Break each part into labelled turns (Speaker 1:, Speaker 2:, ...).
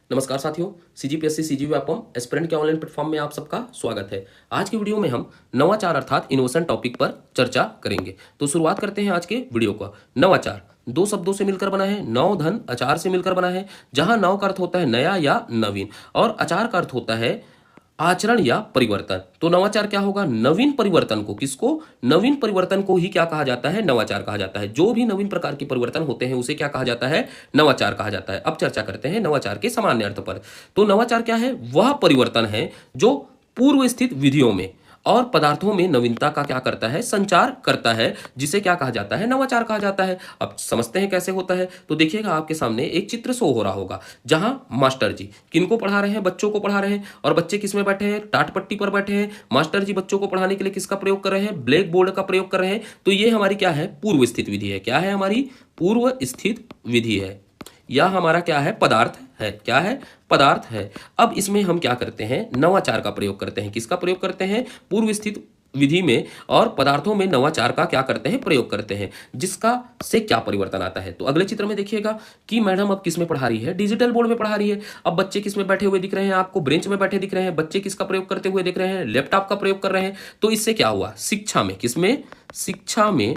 Speaker 1: नमस्कार साथियों, CGPSC CG Vyapam aspirant के ऑनलाइन प्लेटफॉर्म में आप सबका स्वागत है। आज की वीडियो में हम नवाचार अर्थात इनोवेशन टॉपिक पर चर्चा करेंगे। तो शुरुआत करते हैं आज के वीडियो का। नवाचार दो शब्दों से मिलकर बना है, नव धन आचार से मिलकर बना है, जहां नव का अर्थ होता है नया या नवीन और आचार का अर्थ होता है आचरण या परिवर्तन। तो नवाचार क्या होगा? नवीन परिवर्तन को, किसको? नवीन परिवर्तन को ही क्या कहा जाता है? नवाचार कहा जाता है। जो भी नवीन प्रकार के परिवर्तन होते हैं उसे क्या कहा जाता है? नवाचार कहा जाता है। अब चर्चा करते हैं नवाचार के सामान्य अर्थ पर। तो नवाचार क्या है? वह परिवर्तन है जो पूर्व स्थित विधियों में और पदार्थों में नवीनता का क्या करता है? संचार करता है, जिसे क्या कहा जाता है? नवाचार कहा जाता है। अब समझते हैं कैसे होता है। तो देखिएगा, आपके सामने एक चित्र शो हो रहा होगा जहां मास्टर जी किनको पढ़ा रहे हैं? बच्चों को पढ़ा रहे हैं। और बच्चे किस में बैठे हैं? टाट पट्टी पर बैठे हैं। मास्टर जी बच्चों को पढ़ाने के लिए किसका प्रयोग कर रहे हैं? ब्लैक बोर्ड का प्रयोग कर रहे हैं। तो ये हमारी क्या है? पूर्व स्थित विधि है। क्या है? हमारी पूर्व स्थित विधि है। यह हमारा क्या है? पदार्थ है। क्या है? पदार्थ है। अब इसमें हम क्या करते हैं? नवाचार का प्रयोग करते हैं। किसका प्रयोग करते हैं? पूर्व स्थित विधि में और पदार्थों में नवाचार का क्या करते हैं? प्रयोग करते हैं, जिसका से क्या परिवर्तन आता है। तो अगले चित्र में देखिएगा कि मैडम अब किस में पढ़ा रही है? डिजिटल बोर्ड में पढ़ा रही है। अब बच्चे किस में बैठे हुए दिख रहे हैं? आपको ब्रेंच में बैठे दिख रहे हैं। बच्चे किसका प्रयोग करते हुए दिख रहे हैं? लैपटॉप का प्रयोग कर रहे हैं। तो इससे क्या हुआ? शिक्षा में, किसमें? शिक्षा में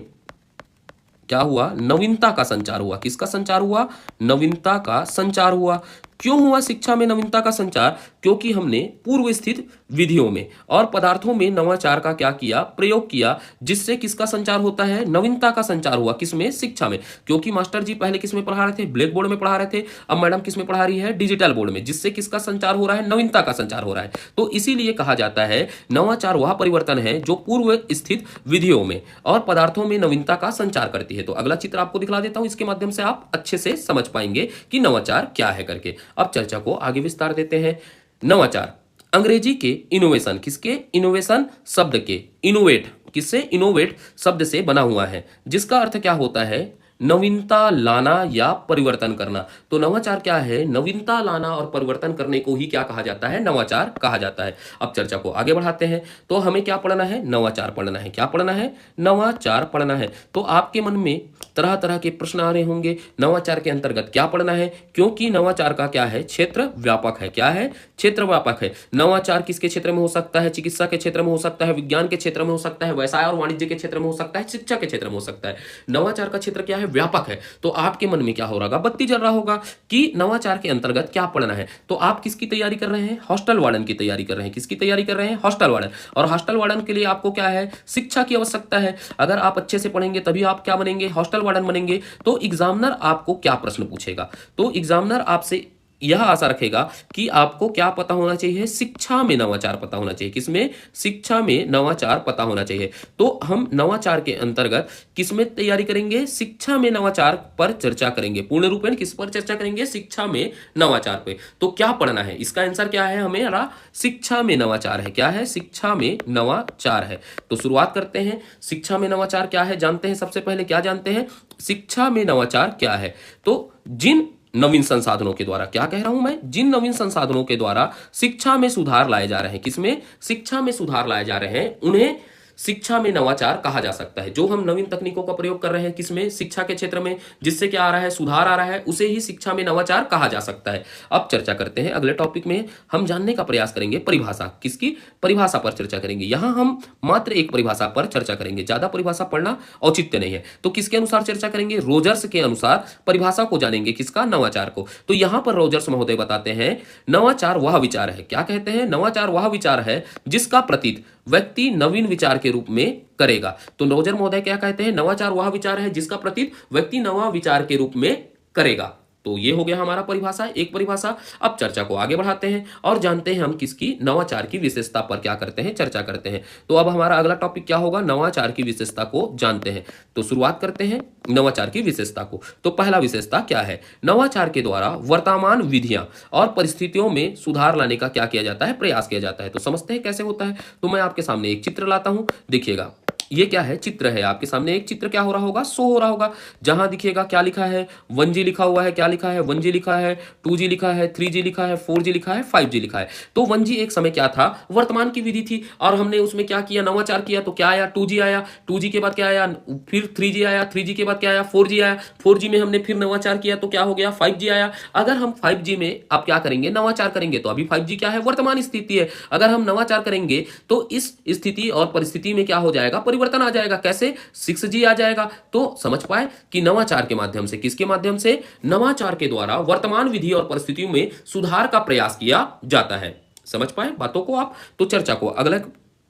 Speaker 1: क्या हुआ? नवीनता का संचार हुआ। किसका संचार हुआ? नवीनता का संचार हुआ। क्यों हुआ शिक्षा में नवीनता का संचार? क्योंकि हमने पूर्व स्थित विधियों में और पदार्थों में नवाचार का क्या किया? प्रयोग किया, जिससे किसका संचार होता है? नवीनता का संचार हुआ। किसमें? शिक्षा में। क्योंकि मास्टर जी पहले किस में पढ़ा रहे थे? ब्लैक बोर्ड में पढ़ा रहे थे। अब मैडम किस में पढ़ा रही है? डिजिटल बोर्ड में, जिससे किसका संचार हो रहा है? नवीनता का संचार हो रहा है। तो इसीलिए कहा जाता है नवाचार वह परिवर्तन है जो पूर्व स्थित विधियों में और पदार्थों में नवीनता का संचार करती है। तो अगला चित्र आपको दिखला देता हूं, इसके माध्यम से आप अच्छे से समझ पाएंगे कि नवाचार क्या है करके। अब चर्चा को आगे विस्तार देते हैं। नवाचार अंग्रेजी के इनोवेशन, किसके? इनोवेशन शब्द के, इनोवेट, किससे? इनोवेट शब्द से बना हुआ है, जिसका अर्थ क्या होता है? नवीनता लाना या परिवर्तन करना। तो नवाचार क्या है? नवीनता लाना और परिवर्तन करने को ही क्या कहा जाता है? नवाचार कहा जाता है। अब चर्चा को आगे बढ़ाते हैं। तो हमें क्या पढ़ना है? नवाचार पढ़ना है। क्या पढ़ना है? नवाचार पढ़ना है। तो आपके मन में तरह तरह के प्रश्न आ रहे होंगे, नवाचार के अंतर्गत क्या पढ़ना है? क्योंकि नवाचार का क्या है? क्षेत्र व्यापक है। क्या है? क्षेत्र व्यापक है। नवाचार किसके क्षेत्र में हो सकता है? चिकित्सा के क्षेत्र में हो सकता है, विज्ञान के क्षेत्र में हो सकता है, व्यवसाय और वाणिज्य के क्षेत्र में हो सकता है, शिक्षा के क्षेत्र में हो सकता है। नवाचार का क्षेत्र क्या है? व्यापक है। तो आपके मन में क्या हो रहा होगा? बत्ती जल रहा होगा कि नवाचार के अंतर्गत क्या पढ़ना है। तो आप किसकी तैयारी कर रहे हैं? हॉस्टल वार्डन की तैयारी कर रहे हैं। किसकी तैयारी कर रहे हैं? Hostel warden. और हॉस्टल वार्डन के लिए आपको क्या है? शिक्षा की आवश्यकता है। अगर आप अच्छे से पढ़ेंगे तभी आप क्या बनेंगे? हॉस्टल वार्डन बनेंगे। तो एग्जामिनर आपको क्या प्रश्न पूछेगा? तो एग्जामिनर आपसे यह आशा रखेगा कि आपको क्या पता होना चाहिए? शिक्षा में नवाचार पता होना चाहिए। किसमें? शिक्षा में नवाचार पता होना चाहिए। तो हम नवाचार के अंतर्गत किसमें तैयारी करेंगे? शिक्षा में नवाचार पर चर्चा करेंगे। पूर्ण रूपेण किस पर चर्चा करेंगे? शिक्षा में नवाचार पे। तो क्या पढ़ना है? इसका आंसर क्या है? हमें शिक्षा में नवाचार है। क्या है? शिक्षा में नवाचार है। तो शुरुआत करते हैं। शिक्षा में नवाचार क्या है जानते हैं। सबसे पहले क्या जानते हैं? शिक्षा में नवाचार क्या है? तो जिन नवीन संसाधनों के द्वारा, क्या कह रहा हूं मैं? जिन नवीन संसाधनों के द्वारा शिक्षा में सुधार लाए जा रहे हैं। किसमें? शिक्षा में सुधार लाए जा रहे हैं, उन्हें शिक्षा में नवाचार कहा जा सकता है। जो हम नवीन तकनीकों का प्रयोग कर रहे हैं किसमें? शिक्षा के क्षेत्र में, जिससे क्या आ रहा है? सुधार आ रहा है, उसे ही शिक्षा में नवाचार कहा जा सकता है। अब चर्चा करते हैं अगले टॉपिक में। हम जानने का प्रयास करेंगे परिभाषा। किसकी? परिभाषा पर चर्चा करेंगे। यहां हम मात्र एक परिभाषा पर चर्चा करेंगे, ज्यादा परिभाषा पढ़ना औचित्य नहीं है। तो किसके अनुसार चर्चा करेंगे? रोजर्स के अनुसार परिभाषा को जानेंगे। किसका? नवाचार को। तो यहां पर रोजर्स महोदय बताते हैं नवाचार वह विचार है। क्या कहते हैं? नवाचार वह विचार है जिसका प्रतीत व्यक्ति नवीन विचार के रूप में करेगा। तो रोजर महोदय क्या कहते हैं? नवाचार वह विचार है जिसका प्रतीत व्यक्ति नवा विचार के रूप में करेगा। तो ये हो गया हमारा परिभाषा, एक परिभाषा। अब चर्चा को आगे बढ़ाते हैं और जानते हैं हम किसकी? नवाचार की विशेषता पर क्या करते हैं? चर्चा करते हैं। तो अब हमारा अगला टॉपिक क्या होगा? नवाचार की विशेषता को जानते हैं। तो शुरुआत करते हैं नवाचार की विशेषता को। तो पहला विशेषता क्या है? नवाचार के द्वारा वर्तमान विधियां और परिस्थितियों में सुधार लाने का क्या किया जाता है? प्रयास किया जाता है। तो समझते हैं कैसे होता है। तो मैं आपके सामने एक चित्र लाता हूं, देखिएगा। ये क्या है, चित्र है। आपके सामने एक चित्र क्या हो रहा होगा, शो हो रहा होगा। जहां दिखेगा क्या लिखा है, 1G लिखा हुआ है। क्या लिखा है, 1G लिखा है, 2G लिखा है, 3G लिखा है, 4G लिखा है, 5G लिखा है। तो 1G एक समय क्या था, वर्तमान की विधि थी, और हमने उसमें क्या किया, नवाचार किया। तो क्या आया, 2G आया, 2G के बाद क्या आया, फिर 3G आया, 3G के बाद क्या आया, 4G आया, 4G में हमने फिर नवाचार किया तो क्या हो गया, 5G आया। अगर हम 5G में आप क्या करेंगे, नवाचार करेंगे, तो अभी 5G क्या है, वर्तमान स्थिति है। अगर हम नवाचार करेंगे तो इस स्थिति और परिस्थिति में क्या हो जाएगा, परिवर्तन आ जाएगा। कैसे, 6G आ जाएगा। तो समझ पाए कि नवाचार के माध्यम से, किसके माध्यम से, नवाचार के द्वारा वर्तमान विधि और परिस्थितियों में सुधार का प्रयास किया जाता है। समझ पाए बातों को आप। तो चर्चा को अगला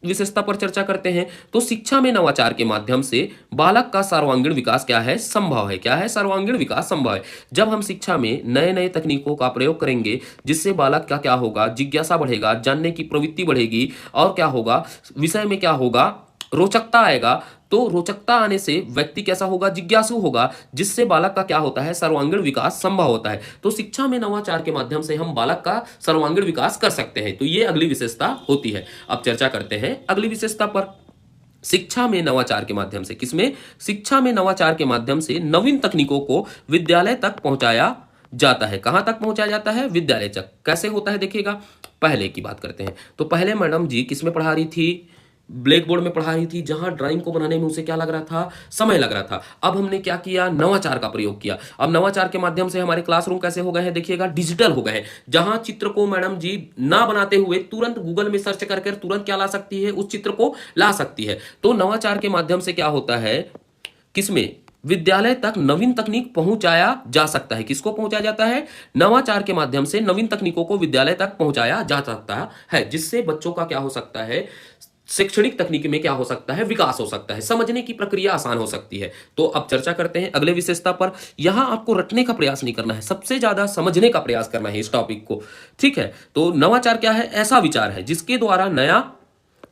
Speaker 1: विशेषता पर चर्चा करते हैं। तो शिक्षा में नवाचार के माध्यम से बालक का सर्वांगीण विकास क्या है, संभव है। क्या है, सर्वांगीण विकास संभव है। जब हम शिक्षा में नए नए तकनीकों का प्रयोग करेंगे, जिससे बालक का क्या होगा, जिज्ञासा बढ़ेगा, जानने की प्रवृत्ति बढ़ेगी, और क्या होगा, विषय में क्या होगा, रोचकता आएगा। तो रोचकता आने से व्यक्ति कैसा होगा, जिज्ञासु होगा, जिससे बालक का क्या होता है, सर्वांगीण विकास संभव होता है। तो शिक्षा में नवाचार के माध्यम से हम बालक का सर्वांगीण विकास कर सकते हैं। तो ये अगली विशेषता होती है। अब चर्चा करते हैं अगली विशेषता पर। शिक्षा में नवाचार के माध्यम से, किसमें, शिक्षा में नवाचार के माध्यम से नवीन तकनीकों को विद्यालय तक पहुंचाया जाता है। कहां तक पहुंचाया जाता है, विद्यालय तक। कैसे होता है देखिएगा, पहले की बात करते हैं। तो पहले मैडम जी किसमें पढ़ा रही थी, ब्लैक बोर्ड में पढ़ा रही थी, जहां ड्राइंग को बनाने में उसे क्या लग रहा था, समय लग रहा था। अब हमने क्या किया, नवाचार का प्रयोग किया। अब नवाचार के माध्यम से हमारे क्लासरूम कैसे हो गए हैं, देखिएगा, डिजिटल हो गए हैं। जहां चित्र को मैडम जी ना बनाते हुए तुरंत गूगल में सर्च करके तुरंत क्या ला सकती है, उस चित्र को ला सकती है। तो नवाचार के माध्यम से क्या होता है, किसमें, विद्यालय तक नवीन तकनीक पहुंचाया जा सकता है। किसको पहुंचाया जाता है, नवाचार के माध्यम से नवीन तकनीकों को विद्यालय तक पहुंचाया जा सकता है, जिससे बच्चों का क्या हो सकता है, शैक्षणिक तकनीक में क्या हो सकता है, विकास हो सकता है, समझने की प्रक्रिया आसान हो सकती है। तो अब चर्चा करते हैं अगले विशेषता पर। यहां आपको रटने का प्रयास नहीं करना है, सबसे ज्यादा समझने का प्रयास करना है इस टॉपिक को। ठीक है, तो नवाचार क्या है, ऐसा विचार है जिसके द्वारा नया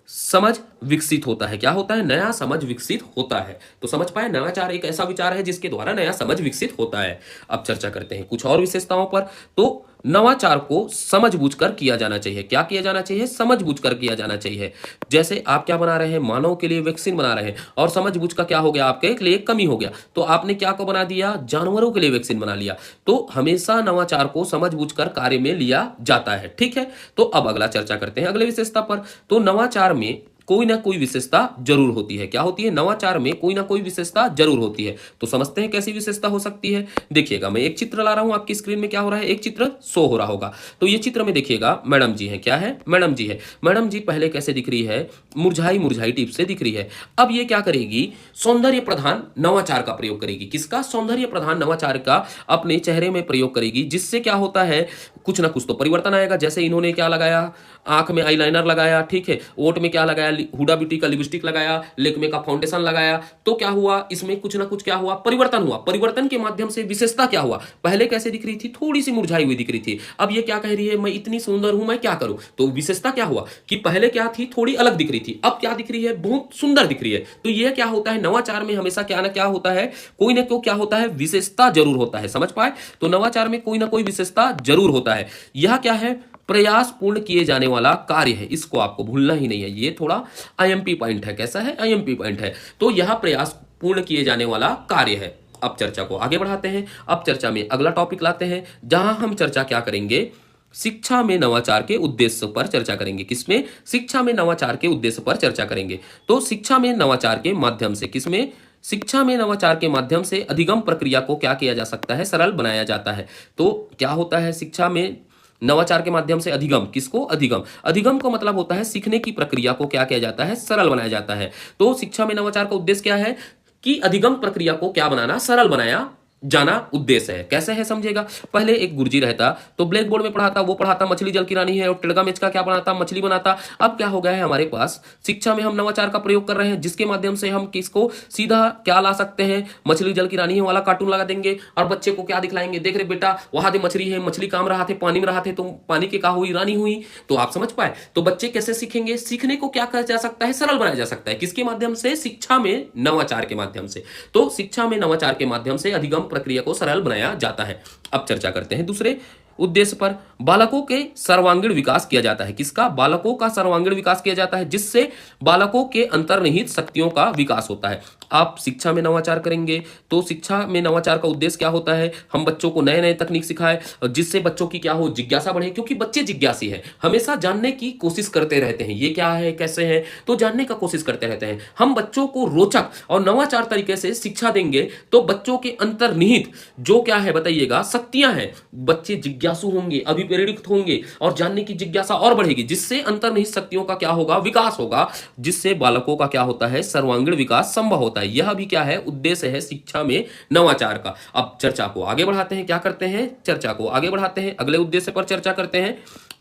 Speaker 1: समझ विकसित होता है। क्या होता है, नया समझ विकसित होता है। तो समझ पाए, नवाचार एक ऐसा विचार है जिसके द्वारा नया समझ विकसित होता है। अब चर्चा करते हैं कुछ और विशेषताओं पर। तो नवाचार को समझबूझकर किया जाना चाहिए। क्या किया जाना चाहिए, समझबूझकर किया जाना चाहिए। जैसे आप क्या बना रहे हैं, मानव के लिए वैक्सीन बना रहे हैं, और समझबूझ का क्या हो गया, आपके लिए कमी हो गया, तो आपने क्या को बना दिया, जानवरों के लिए वैक्सीन बना लिया। तो हमेशा नवाचार को समझबूझकर कार्य में लिया जाता है। ठीक है, तो अब अगला चर्चा करते हैं अगले विशेषता पर। तो नवाचार में कोई ना कोई विशेषता जरूर होती है। क्या होती है, नवाचार में कोई ना कोई विशेषता जरूर होती है। तो समझते हैं कैसी विशेषता हो सकती है। देखिएगा, मैं एक चित्र ला रहा हूं, आपकी स्क्रीन में क्या हो रहा है, एक चित्र शो हो रहा होगा। तो ये चित्र में देखिएगा, मैडम जी है, क्या है, मैडम जी है। मैडम जी पहले कैसे दिख रही है, मुरझाई मुरझाई टिप से दिख रही है। अब ये क्या करेगी, सौंदर्य प्रधान नवाचार का प्रयोग करेगी। किसका, सौंदर्य प्रधान नवाचार का अपने चेहरे में प्रयोग करेगी, जिससे क्या होता है, कुछ ना कुछ तो परिवर्तन आएगा। जैसे इन्होंने क्या लगाया, आंख में आईलाइनर लगाया, ठीक है, ओठ में क्या लगाया, हुडा ब्यूटी का लिपस्टिक लगाया, लेकमे का फाउंडेशन लगाया। तो क्या हुआ, इसमें कुछ ना कुछ क्या हुआ, परिवर्तन हुआ। परिवर्तन के माध्यम से विशेषता क्या हुआ, पहले कैसे दिख रही थी, थोड़ी सी मुरझाई हुई दिख रही थी। अब ये क्या कह रही है, मैं इतनी सुंदर हूं, मैं क्या करूं। तो विशेषता क्या हुआ कि पहले क्या थी, थोड़ी अलग दिख रही थी, अब क्या दिख रही है, बहुत सुंदर दिख रही है। तो ये क्या होता है, नवाचार में हमेशा क्या ना क्या होता है, कोई ना कोई क्या होता है, विशेषता जरूर होता है। समझ पाए, तो नवाचार में कोई ना कोई विशेषता जरूर होता है। यह क्या है, प्रयास पूर्ण किए जाने वाला कार्य है। इसको आपको भूलना ही नहीं है, ये थोड़ा आईएमपी पॉइंट है। कैसा है, आईएमपी पॉइंट है। तो यह प्रयास पूर्ण किए जाने वाला कार्य है। अब चर्चा को आगे बढ़ाते हैं। अब चर्चा में अगला टॉपिक लाते हैं, जहां हम चर्चा क्या करेंगे, शिक्षा में नवाचार के उद्देश्य पर चर्चा करेंगे। किसमें, शिक्षा में नवाचार के उद्देश्य पर चर्चा करेंगे। तो शिक्षा में नवाचार के माध्यम से, किसमें, शिक्षा में नवाचार के माध्यम से अधिगम प्रक्रिया को क्या किया जा सकता है, सरल बनाया जाता है। तो क्या होता है, शिक्षा में नवाचार के माध्यम से अधिगम, किसको, अधिगम, अधिगम का मतलब होता है सीखने की प्रक्रिया को क्या किया जाता है, सरल बनाया जाता है। तो शिक्षा में नवाचार का उद्देश्य क्या है कि अधिगम प्रक्रिया को क्या बनाना, सरल बनाया जाना उद्देश्य है। कैसे है समझेगा, पहले एक गुरुजी रहता, तो ब्लैक बोर्ड में पढ़ाता, वो पढ़ाता मछली जल की रानी है, और टिड़गा का क्या बनाता, मछली बनाता। अब क्या हो गया है, हमारे पास शिक्षा में हम नवाचार का प्रयोग कर रहे हैं, जिसके माध्यम से हम किसको सीधा क्या ला सकते हैं, मछली जल की रानी है वाला कार्टून लगा देंगे, और बच्चे को क्या दिखलाएंगे, देख रहे बेटा वहां दे मछली है, मछली काम रहा थे, पानी में रहा थे, तो पानी के का हुई, रानी हुई। तो आप समझ पाए, तो बच्चे कैसे सीखेंगे, सीखने को क्या कहा जा सकता है, सरल बनाया जा सकता है। किसके माध्यम से, शिक्षा में नवाचार के माध्यम से। तो शिक्षा में नवाचार के माध्यम से अधिगम प्रक्रिया को सरल बनाया जाता है। अब चर्चा करते हैं दूसरे उद्देश्य पर बालकों के सर्वांगीण विकास किया जाता है। किसका? बालकों का सर्वांगीण विकास किया जाता है, जिससे बालकों के अंतर्निहित शक्तियों का विकास होता है। आप शिक्षा में नवाचार करेंगे तो शिक्षा में नवाचार का उद्देश्य क्या होता है? हम बच्चों को नए नए तकनीक सिखाएं जिससे बच्चों की क्या हो, जिज्ञासा बढ़े, क्योंकि बच्चे जिज्ञासी हैं, हमेशा जानने की कोशिश करते रहते हैं, ये क्या है, कैसे है, तो जानने का कोशिश करते रहते हैं। हम बच्चों को रोचक और नवाचार तरीके से शिक्षा देंगे तो बच्चों के अंतर्निहित जो क्या है बताइएगा, शक्तियां हैं, बच्चे जिज्ञासु होंगे, अभिप्रेरित होंगे और जानने की जिज्ञासा और बढ़ेगी, जिससे अंतर्निहित शक्तियों का क्या होगा, विकास होगा, जिससे बालकों का क्या होता है, सर्वांगीण विकास संभव होता है। यह भी क्या है, उद्देश्य है शिक्षा में नवाचार का। अब चर्चा को आगे बढ़ाते हैं, क्या करते हैं, चर्चा को आगे बढ़ाते हैं, अगले उद्देश्य पर चर्चा करते हैं।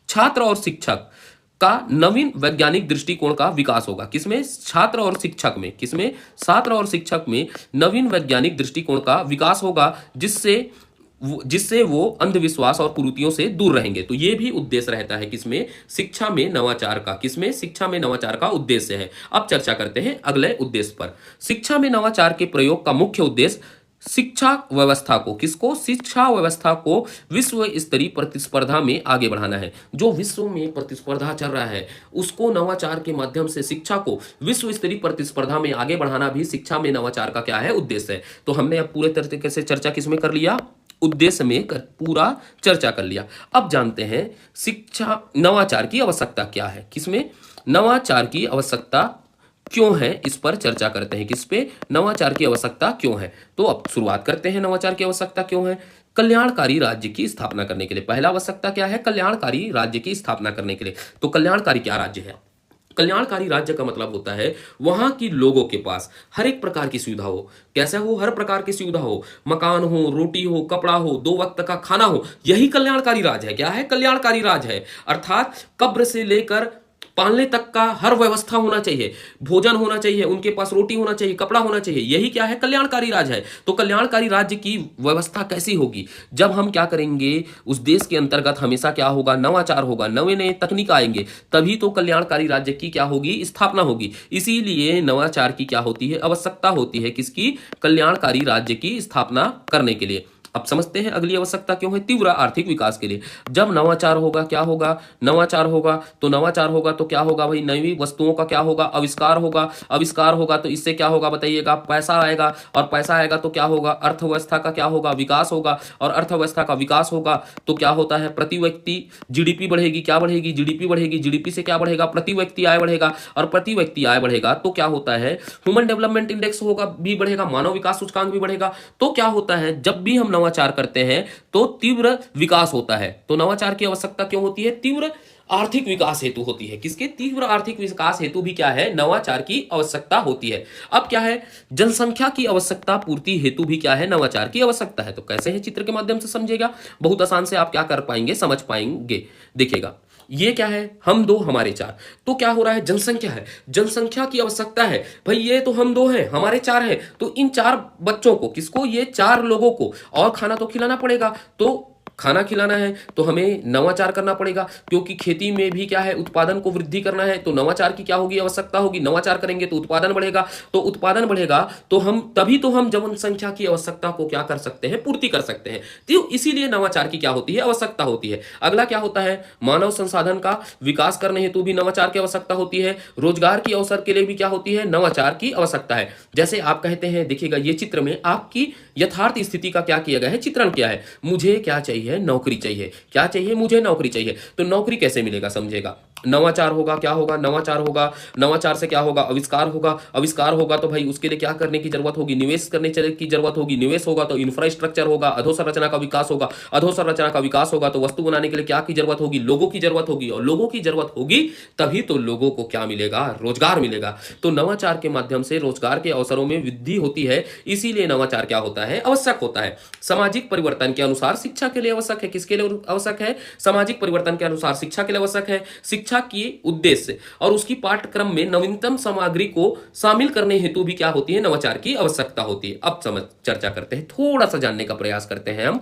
Speaker 1: छात्र और शिक्षक का नवीन वैज्ञानिक दृष्टिकोण का विकास होगा। किसमें? छात्र और शिक्षक में। किसमें? छात्र और शिक्षक में नवीन वैज्ञानिक दृष्टिकोण का विकास होगा, जिससे वो अंधविश्वास और कुरीतियों से दूर रहेंगे। तो ये भी उद्देश्य रहता है किसमें? शिक्षा में नवाचार का। किसमें? शिक्षा में नवाचार का उद्देश्य है। अब चर्चा करते हैं अगले उद्देश्य पर। शिक्षा में नवाचार के प्रयोग का मुख्य उद्देश्य शिक्षा व्यवस्था को, किसको? शिक्षा व्यवस्था को विश्व स्तरीय प्रतिस्पर्धा में आगे बढ़ाना है। जो विश्व में प्रतिस्पर्धा चल रहा है उसको नवाचार के माध्यम से शिक्षा को विश्व स्तरीय प्रतिस्पर्धा में आगे बढ़ाना भी शिक्षा में नवाचार का क्या है, उद्देश्य है। तो हमने अब पूरे तरीके से चर्चा किसमें कर लिया? उद्देश्य में पूरा चर्चा कर लिया। अब जानते हैं शिक्षा नवाचार की आवश्यकता क्या है। किसमें? नवाचार की आवश्यकता क्यों है, इस पर चर्चा करते हैं। किस पे? नवाचार की आवश्यकता क्यों है। तो अब शुरुआत करते हैं, नवाचार की आवश्यकता क्यों है। कल्याणकारी राज्य की स्थापना करने के लिए। पहला आवश्यकता क्या है? कल्याणकारी राज्य की स्थापना करने के लिए। तो कल्याणकारी क्या राज्य है? कल्याणकारी राज्य का मतलब होता है वहां की लोगों के पास हर एक प्रकार की सुविधा हो। कैसे हो? हर प्रकार की सुविधा हो, मकान हो, रोटी हो, कपड़ा हो, 2 वक्त का खाना हो। यही कल्याणकारी राज्य है। क्या है? कल्याणकारी राज्य है। अर्थात कब्र से लेकर पालने तक का हर व्यवस्था होना चाहिए, भोजन होना चाहिए, उनके पास रोटी होना चाहिए, कपड़ा होना चाहिए। यही क्या है? कल्याणकारी राज्य है। तो कल्याणकारी राज्य की व्यवस्था कैसी होगी? जब हम क्या करेंगे, उस देश के अंतर्गत हमेशा क्या होगा, नवाचार होगा, नए नए तकनीक आएंगे, तभी तो कल्याणकारी राज्य की क्या होगी, स्थापना होगी। इसीलिए नवाचार की क्या होती है, आवश्यकता होती है। किसकी? कल्याणकारी राज्य की स्थापना करने के लिए। अब समझते हैं अगली आवश्यकता क्यों है। तीव्र आर्थिक विकास के लिए। जब नवाचार होगा क्या होगा, नवाचार होगा तो क्या होगा भाई, नई वस्तुओं का क्या होगा, आविष्कार होगा। आविष्कार होगा तो इससे क्या होगा बताइएगा, पैसा आएगा, और पैसा आएगा तो क्या होगा, अर्थव्यवस्था का क्या होगा, विकास होगा। और अर्थव्यवस्था का विकास होगा तो क्या होता है, प्रति व्यक्ति जीडीपी बढ़ेगी। क्या बढ़ेगी? जीडीपी बढ़ेगी। जीडीपी से क्या बढ़ेगा, प्रति व्यक्ति आय बढ़ेगा। और प्रति व्यक्ति आय बढ़ेगा तो क्या होता है, ह्यूमन डेवलपमेंट इंडेक्स होगा भी बढ़ेगा, मानव विकास सूचकांक भी बढ़ेगा। तो क्या होता है, जब भी हम नवाचार करते हैं तो तीव्र विकास होता है। तो नवाचार की आवश्यकता क्यों होती है? तीव्र आर्थिक विकास हेतु होती है। किसके? तीव्र आर्थिक विकास हेतु भी क्या है, नवाचार की आवश्यकता होती है। अब क्या है, जनसंख्या की आवश्यकता पूर्ति हेतु भी क्या है, नवाचार की आवश्यकता है। तो कैसे है, चित्र के माध्यम से समझिएगा, बहुत आसान से आप क्या कर पाएंगे, समझ पाएंगे। देखिएगा, ये क्या है, हम 2 हमारे 4। तो क्या हो रहा है, जनसंख्या है, जनसंख्या की आवश्यकता है भाई। ये तो हम 2 हैं, हमारे 4 हैं, तो इन 4 बच्चों को, किसको, ये 4 लोगों को और खाना तो खिलाना पड़ेगा। तो खाना खिलाना है तो हमें नवाचार करना पड़ेगा, क्योंकि खेती में भी क्या है, उत्पादन को वृद्धि करना है। तो नवाचार की क्या होगी, आवश्यकता होगी। नवाचार करेंगे तो उत्पादन बढ़ेगा, तो उत्पादन बढ़ेगा तो हम जनसंख्या की आवश्यकता को क्या कर सकते हैं, पूर्ति कर सकते हैं। तो इसीलिए नवाचार की क्या होती है, आवश्यकता होती है। अगला क्या होता है, मानव संसाधन का विकास करने हेतु भी नवाचार की आवश्यकता होती है। रोजगार की अवसर के लिए भी क्या होती है, नवाचार की आवश्यकता है। जैसे आप कहते हैं, देखिएगा ये चित्र में आपकी यथार्थ स्थिति का क्या किया गया है, चित्रण किया है। मुझे क्या चाहिए, नौकरी चाहिए। क्या चाहिए, मुझे नौकरी चाहिए। तो नौकरी कैसे मिलेगा, समझेगा। नवाचार होगा, क्या होगा, नवाचार होगा। नवाचार से क्या होगा, आविष्कार होगा। आविष्कार होगा तो भाई उसके लिए क्या करने की जरूरत होगी, निवेश करने की जरूरत होगी। निवेश होगा तो इंफ्रास्ट्रक्चर होगा, अधोसंरचना का विकास होगा। अधोसंरचना का विकास होगा तो वस्तु बनाने के लिए क्या की जरूरत होगी, लोगों की जरूरत होगी। और लोगों की जरूरत होगी तभी तो लोगों को क्या मिलेगा, रोजगार मिलेगा। तो नवाचार के माध्यम से रोजगार के अवसरों में वृद्धि होती है। इसीलिए नवाचार क्या होता है, आवश्यक होता है। सामाजिक परिवर्तन के अनुसार शिक्षा के लिए आवश्यक है। किसके लिए आवश्यक है, सामाजिक परिवर्तन के अनुसार शिक्षा के लिए आवश्यक है। शिक्षा की उद्देश्य और उसकी पाठ्यक्रम में नवीनतम सामग्री को शामिल करने हेतु भी क्या होती है, नवाचार की आवश्यकता होती है। अब समझ चर्चा करते हैं, थोड़ा सा जानने का प्रयास करते हैं हम।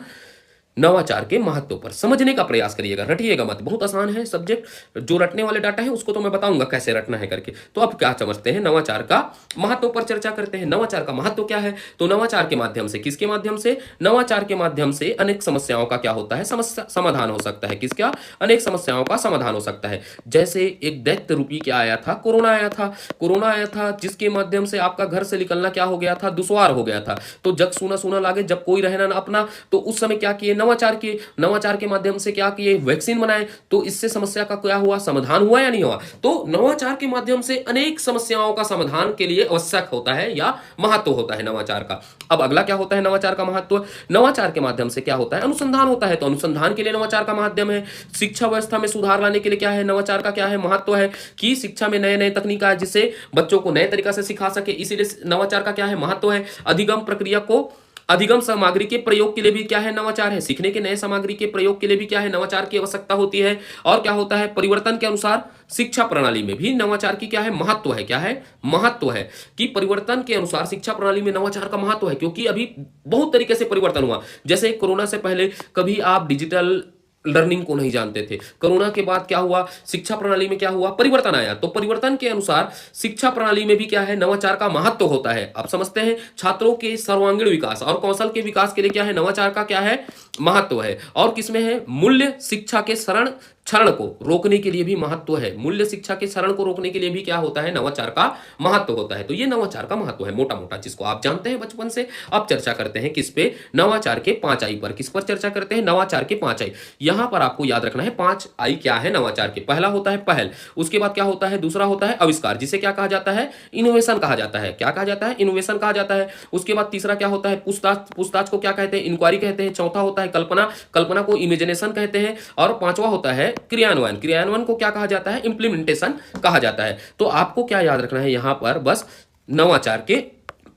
Speaker 1: नवाचार के महत्व पर समझने का प्रयास करिएगा, रटिएगा मत, बहुत आसान है सब्जेक्ट। जो रटने वाले डाटा है उसको तो मैं बताऊंगा कैसे रटना है करके। तो अब क्या समझते हैं, नवाचार का महत्व पर चर्चा करते हैं। नवाचार का महत्व क्या है? तो नवाचार के माध्यम से, किसके माध्यम से? नवाचार के माध्यम से अनेक समस्याओं का क्या होता है, समस्या समाधान हो सकता है। किसका? अनेक समस्याओं का समाधान हो सकता है। जैसे एक दैत्य रूपी क्या आया था, कोरोना आया था। कोरोना आया था जिसके माध्यम से आपका घर से निकलना क्या हो गया था, दुश्वार हो गया था। तो जग सूना सूना लागे, जब कोई रहना ना अपना, तो उस समय क्या किए, नवाचार किए। नवाचार के माध्यम से क्या किए, वैक्सीन बनाए। तो इससे समस्या का क्या हुआ, समाधान हुआ या नहीं हुआ? तो नवाचार के माध्यम से अनेक समस्याओं का समाधान के लिए आवश्यक होता है या महत्व होता है नवाचार का। अब अगला क्या होता है नवाचार का महत्व? नवाचार के माध्यम से क्या होता है, अनुसंधान होता है। तो अनुसंधान के लिए नवाचार का माध्यम है। शिक्षा व्यवस्था में सुधार लाने के लिए क्या है, नवाचार का क्या है, महत्व है कि शिक्षा में नए नए तकनीक आए जिससे बच्चों को नए तरीका से सिखा सके, इसीलिए नवाचार का क्या है, महत्व है। अधिगम प्रक्रिया को, अधिगम सामग्री के प्रयोग के लिए भी क्या है, नवाचार है। सीखने के नए सामग्री के प्रयोग के लिए भी क्या है, नवाचार की आवश्यकता होती है। और क्या होता है, परिवर्तन के अनुसार शिक्षा प्रणाली में भी नवाचार की क्या है, महत्व है। क्या है, महत्व है कि परिवर्तन के अनुसार शिक्षा प्रणाली में नवाचार का महत्व है। क्योंकि अभी बहुत तरीके से परिवर्तन हुआ। जैसे कोरोना से पहले कभी आप डिजिटल लर्निंग को नहीं जानते थे। कोरोना के बाद क्या हुआ, शिक्षा प्रणाली में क्या हुआ, परिवर्तन आया। तो परिवर्तन के अनुसार शिक्षा प्रणाली में भी क्या है, नवाचार का महत्व होता है। आप समझते हैं, छात्रों के सर्वांगीण विकास और कौशल के विकास के लिए क्या है, नवाचार का क्या है, महत्व है। और किसमें है, मूल्य शिक्षा के क्षरण को रोकने के लिए भी महत्व है। मूल्य शिक्षा के क्षरण को रोकने के लिए भी क्या होता है, नवाचार का महत्व होता है। तो ये नवाचार का महत्व है मोटा मोटा, जिसको आप जानते हैं बचपन से। अब चर्चा करते हैं किस पे, नवाचार के 5 आई पर। किस पर चर्चा करते हैं, नवाचार के 5 आई। यहां पर आपको याद रखना है 5 आई क्या है नवाचार के। पहला होता है पहल, उसके बाद क्या होता है, दूसरा होता है आविष्कार, जिसे क्या कहा जाता है, इनोवेशन कहा जाता है। क्या कहा जाता है, इनोवेशन कहा जाता है। उसके बाद तीसरा क्या होता है, पूछताछ, पूछताछ को क्या कहते हैं, इंक्वायरी कहते हैं। चौथा होता है कल्पना, कल्पना को इमेजिनेशन कहते हैं। और पांचवा होता है क्रियान्वयन, क्रियान्वयन को क्या कहा जाता है, इंप्लीमेंटेशन कहा जाता है। तो आपको क्या याद रखना है यहां पर, बस नवाचार के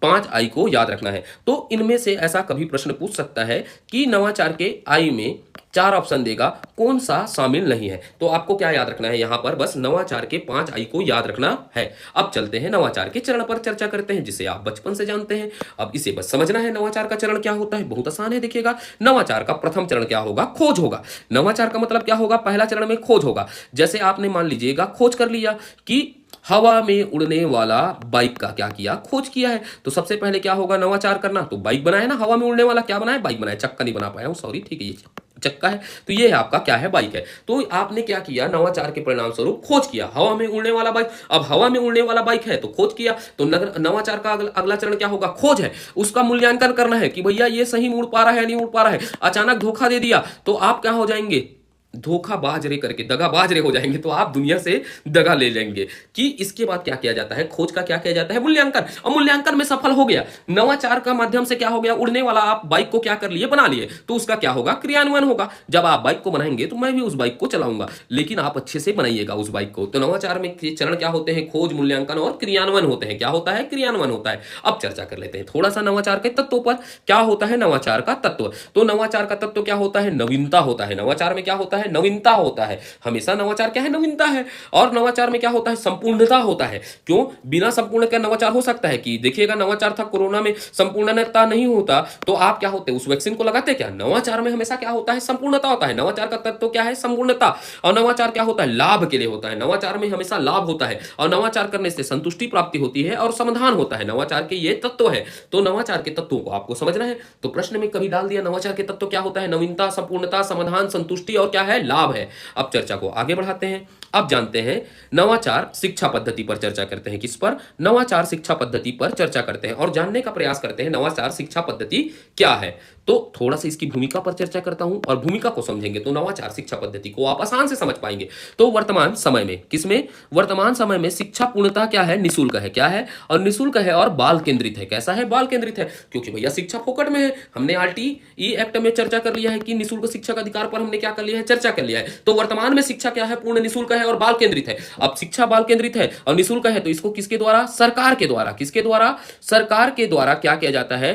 Speaker 1: 5 आई को याद रखना है। तो इनमें से ऐसा कभी प्रश्न पूछ सकता है कि नवाचार के आई में 4 ऑप्शन देगा, कौन सा शामिल नहीं है। तो आपको क्या याद रखना है यहां पर, बस नवाचार के 5 आई को याद रखना है। अब चलते हैं नवाचार के चरण पर चर्चा करते हैं, जिसे आप बचपन से जानते हैं। अब इसे बस समझना है, नवाचार का चरण क्या होता है, बहुत आसान है। देखिएगा, नवाचार का प्रथम चरण क्या होगा, खोज होगा। नवाचार का मतलब क्या होगा, पहला चरण में खोज होगा। जैसे आपने मान लीजिएगा खोज कर लिया कि हवा में उड़ने वाला बाइक का क्या किया, खोज किया है। तो सबसे पहले क्या होगा, नवाचार करना। तो बाइक बनाया ना, हवा में उड़ने वाला क्या बनाया, बाइक बनाया। चक्का नहीं बना पाया हूं, सॉरी, ठीक है, ये चक्का है। तो ये है आपका क्या है, बाइक है। तो आपने क्या किया, नवाचार के परिणाम स्वरूप खोज किया, हवा में उड़ने वाला बाइक। अब हवा में उड़ने वाला बाइक है तो खोज किया। तो नवाचार का अगला चरण क्या होगा, खोज है। उसका मूल्यांकन करना है कि भैया ये सही उड़ पा रहा है, नहीं उड़ पा रहा है। अचानक धोखा दे दिया तो आप क्या हो जाएंगे, धोखाबाज रे करके दगाबाज रे हो जाएंगे। तो आप दुनिया से दगा ले लेंगे। कि इसके बाद क्या किया जाता है, खोज का क्या किया जाता है, मूल्यांकन। और मूल्यांकन में सफल हो गया, नवाचार का माध्यम से क्या हो गया, उड़ने वाला आप बाइक को क्या कर लिए, बना लिए। तो उसका क्या होगा, क्रियान्वयन होगा। जब आप बाइक को बनाएंगे तो मैं भी उस बाइक को चलाऊंगा, लेकिन आप अच्छे से बनाइएगा उस बाइक को। तो नवाचार में चरण क्या होते हैं, खोज, मूल्यांकन और क्रियान्वयन होते हैं। क्या होता है, क्रियान्वयन होता है। अब चर्चा कर लेते हैं थोड़ा सा नवाचार के तत्वों पर। क्या होता है नवाचार का तत्व, तो नवाचार का तत्व क्या होता है, नवीनता होता है। नवाचार में क्या होता है, नवीनता होता है। हमेशा नवाचार क्या है, नवीनता है। और नवाचार में क्या होता है, संपूर्णता होता है। क्यों, बिना संपूर्ण का नवाचार हो सकता है कि देखिएगा, नवाचार था कोरोना में, संपूर्णता नहीं होता तो आप क्या होते, उस वैक्सीन को लगाते क्या। नवाचार में हमेशा क्या होता है, संपूर्णता होता है। नवाचार का तत्व क्या है, संपूर्णता। और नवाचार क्या होता है, लाभ के लिए होता है। नवाचार में हमेशा लाभ होता है और नवाचार करने से संतुष्टि प्राप्ति होती है और समाधान होता है। नवाचार के ये तत्व है। तो नवाचार के तत्वों को आपको समझना है। तो प्रश्न में कभी डाल दिया, नवाचार के तत्व क्या होता है, नवीनता, संपूर्णता, समाधान, संतुष्टि और क्या है, लाभ है। अब चर्चा को आगे बढ़ाते हैं। अब जानते हैं नवाचार शिक्षा पद्धति पर चर्चा करते हैं। किस पर, नवाचार शिक्षा पद्धति पर चर्चा करते हैं और जानने का प्रयास करते हैं नवाचार शिक्षा पद्धति क्या है। तो थोड़ा सा इसकी भूमिका पर चर्चा करता हूं और भूमिका को समझेंगे तो नवाचार शिक्षा पद्धति को आप आसान से समझ पाएंगे। तो वर्तमान समय में, किसमें, वर्तमान समय में शिक्षा पूर्णतः क्या है, निःशुल्क है। क्या है, और निःशुल्क है और बाल केंद्रित है। कैसा है, बाल केंद्रित है, क्योंकि भैया शिक्षा फोकट में है। हमने आरटीई एक्ट में चर्चा कर लिया है कि निःशुल्क शिक्षा का अधिकार पर हमने क्या कर लिया है, चर्चा कर लिया है। तो वर्तमान में शिक्षा क्या है, पूर्ण निःशुल्क है और बाल केंद्रित है। अब शिक्षा बाल केंद्रित है और निःशुल्क है तो इसको किसके द्वारा, सरकार के द्वारा, किसके द्वारा, सरकार के द्वारा क्या किया जाता है,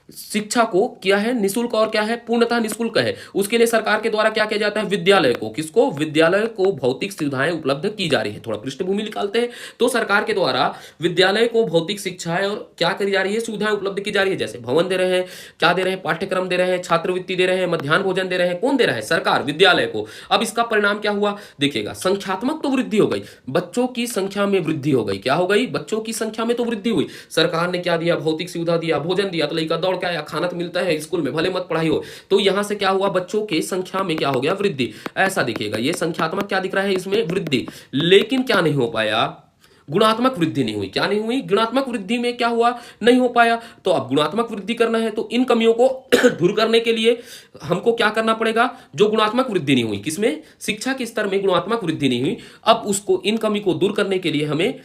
Speaker 1: शिक्षा को क्या है, निःशुल्क और क्या है, पूर्णतः निःशुल्क है। उसके लिए सरकार के द्वारा क्या किया जाता है, विद्यालय को, किसको, विद्यालय को भौतिक सुविधाएं उपलब्ध की जा रही है। थोड़ा पृष्ठभूमि निकालते हैं तो सरकार के द्वारा विद्यालय को भौतिक शिक्षाएं और क्या करी जा रही है, सुविधाएं उपलब्ध की जा रही है। जैसे भवन दे रहे हैं, क्या दे रहे हैं, पाठ्यक्रम दे रहे हैं, छात्रवृत्ति दे रहे हैं, मध्याह्न भोजन दे रहे हैं। कौन दे रहा है, सरकार, विद्यालय को। अब इसका परिणाम क्या हुआ, देखिएगा, संख्यात्मक तो वृद्धि हो गई, बच्चों की संख्या में वृद्धि हो गई। क्या हो गई, बच्चों की संख्या में तो वृद्धि हुई। सरकार ने क्या दिया, भौतिक सुविधा दिया, भोजन दिया, तो लड़का दौड़ के आया, खाना तो मिलता है स्कूल में, भले मत पढ़ाई हो। तो यहां से क्या हुआ, बच्चों के संख्या में क्या हो गया, वृद्धि। ऐसा देखिएगा, ये संख्यात्मक क्या दिख रहा है, इसमें वृद्धि। लेकिन क्या नहीं हो पाया, गुणात्मक वृद्धि नहीं हुई। क्या नहीं हुई, गुणात्मक वृद्धि में क्या हुआ, नहीं हो पाया। तो अब गुणात्मक वृद्धि करना है तो इन कमियों को दूर करने के लिए हमको क्या करना पड़ेगा, जो गुणात्मक वृद्धि नहीं हुई, किसमें, शिक्षा के स्तर में गुणात्मक वृद्धि नहीं हुई, अब उसको, इन कमी को दूर करने के लिए हमें